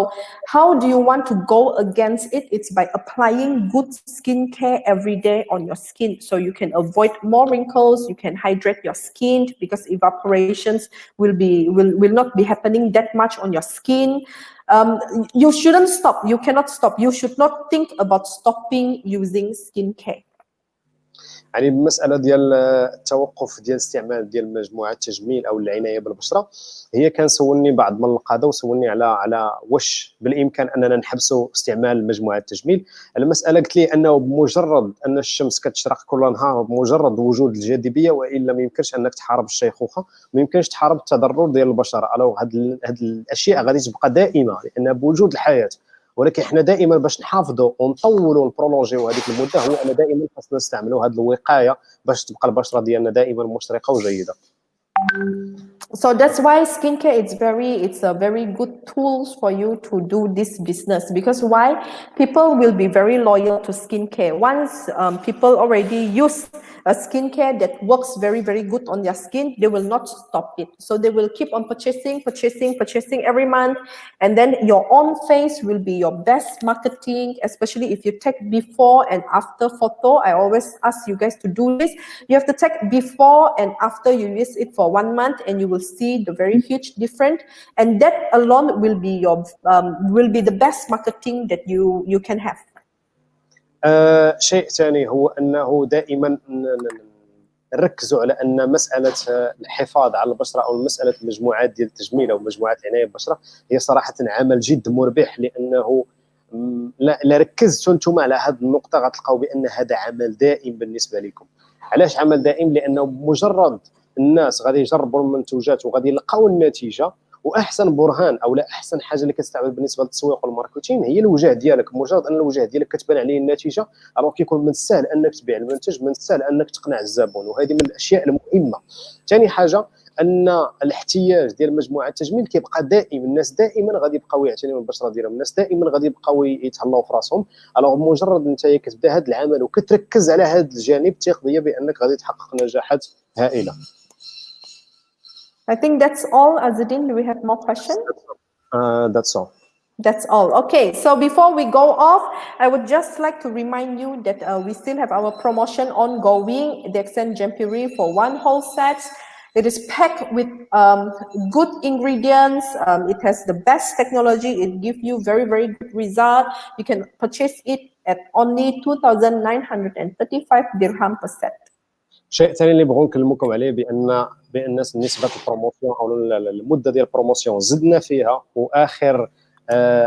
how do you want to go against it? It's by applying good skincare every day on your skin, so you can avoid more wrinkles, you can hydrate your skin because evaporations will not be happening that much on your skin. You shouldn't stop. You cannot stop. You should not think about stopping using skincare. يعني بالمساله ديال التوقف ديال استعمال ديال مجموعات التجميل او العنايه بالبشره، هي كان سولني بعض من القاده وسولني على واش بالامكان اننا نحبسوا استعمال مجموعات التجميل. المساله قلت لي انه بمجرد ان الشمس كتشرق كل نهار، بمجرد وجود الجاذبيه، والا ما يمكنش انك تحارب الشيخوخه، ما يمكنش تحارب التضرر ديال البشره. الو هاد الاشياء غادي تبقى دائمه، لان بوجود الحياه ولكن حنا دائما باش نحافظوا ونطولوا ونبرولونجيو هذيك المده هو ان دائما خاصنا نستعملوا هذه الوقايه باش تبقى البشره ديالنا دائما مشرقه وجيده. So that's why skincare it's a very good tools for you to do this business, because why? People will be very loyal to skincare. Once people already use a skincare that works very, very good on their skin, they will not stop it. So they will keep on purchasing every month. And then your own face will be your best marketing, especially if you take before and after photo. I always ask you guys to do this. You have to take before and after you use it for 1 month, and you will see the very huge difference. And that alone will be the best marketing that you can have. شيء ثاني هو انه دائما نركزوا على ان مساله الحفاظ على البشره او مساله المجموعات ديال التجميل او مجموعات عنايه بالبشره هي صراحه عمل جد مربح، لانه لا ركزتوا انتم على هذه النقطه غتلقاو بان هذا عمل دائم بالنسبه لكم. علاش عمل دائم؟ لانه مجرد الناس غادي يجربوا المنتوجات وغادي يلقاو النتيجه، واحسن برهان او لا احسن حاجه اللي كتستعمل بالنسبه للتسويق والماركتينغ هي الوجه ديالك. مجرد ان الوجه ديالك كتبان عليه النتيجه راه كيكون من السهل انك تبيع المنتج، من السهل انك تقنع الزبون، وهذه من الاشياء المهمه. ثاني حاجه ان الاحتياج ديال مجموعه التجميل كيبقى دائم، الناس دائما غادي يبقاو يعتنيو بالبشره ديالهم، الناس دائما غادي يبقاو يتهلاو في راسهم. الوغ مجرد انت كتبدا هذا العمل وكتركز على هذا الجانب ثق بيا بانك غادي تحقق نجاحات هائله. I think that's all. Azadin, do we have more questions? That's all. That's all. Okay, so before we go off, I would just like to remind you that we still have our promotion ongoing, Dxn Jampuri for 1 whole set. It is packed with good ingredients. It has the best technology. It gives you very, very good result. You can purchase it at only 2,935 dirham per set. شيء ثاني اللي بغوا نكلمكم عليه بان نسبه البروموسيون او المده ديال البروموسيون زدنا فيها، واخر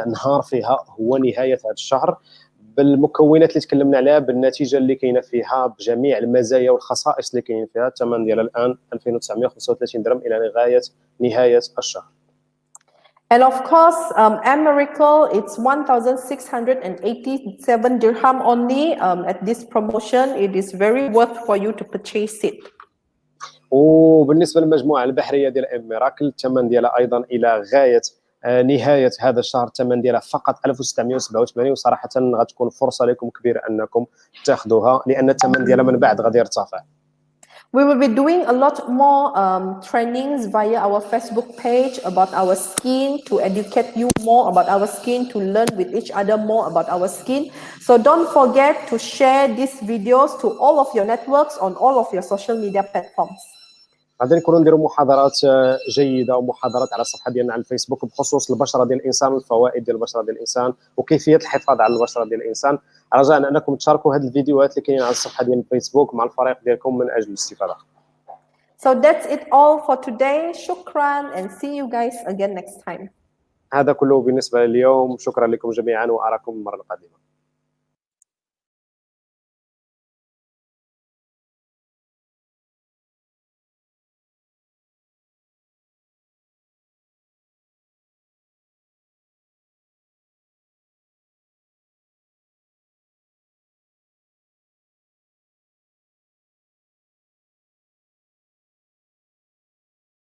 نهار فيها هو نهايه هذا الشهر، بالمكونات اللي تكلمنا عليها، بالنتيجه اللي كاينه فيها، بجميع المزايا والخصائص اللي كاينين فيها. الثمن ديالها الان 2935 درهم الى لغايه نهايه الشهر. And of course, Miracle, it's 1,687 dirham only at this promotion. It is very worth for you to purchase it. وبالنسبه للمجموعه البحريه ديال ميراكل الثمن ديالها ايضا الى غايه نهايه هذا الشهر، الثمن ديالها فقط 1687، وصراحه غتكون فرصه لكم كبيره انكم تاخذوها، لان الثمن ديالها من بعد غادي يرتفع. We will be doing a lot more trainings via our Facebook page about our skin, to educate you more about our skin, to learn with each other more about our skin. So don't forget to share these videos to all of your networks on all of your social media platforms. غادي نكونوا نديروا محاضرات جيده ومحاضرات على الصفحه ديالنا على الفيسبوك بخصوص البشره ديال الانسان والفوائد ديال البشره ديال الانسان وكيفيه الحفاظ على البشره ديال الانسان. رجاء انكم تشاركوا هذه الفيديوهات اللي كاينين على الصفحه ديال الفيسبوك مع الفريق ديالكم من اجل الاستفاده. So that's it all for today. شكرا and see you guys again next time. هذا كله بالنسبه لليوم، شكرا لكم جميعا واراكم المره القادمه.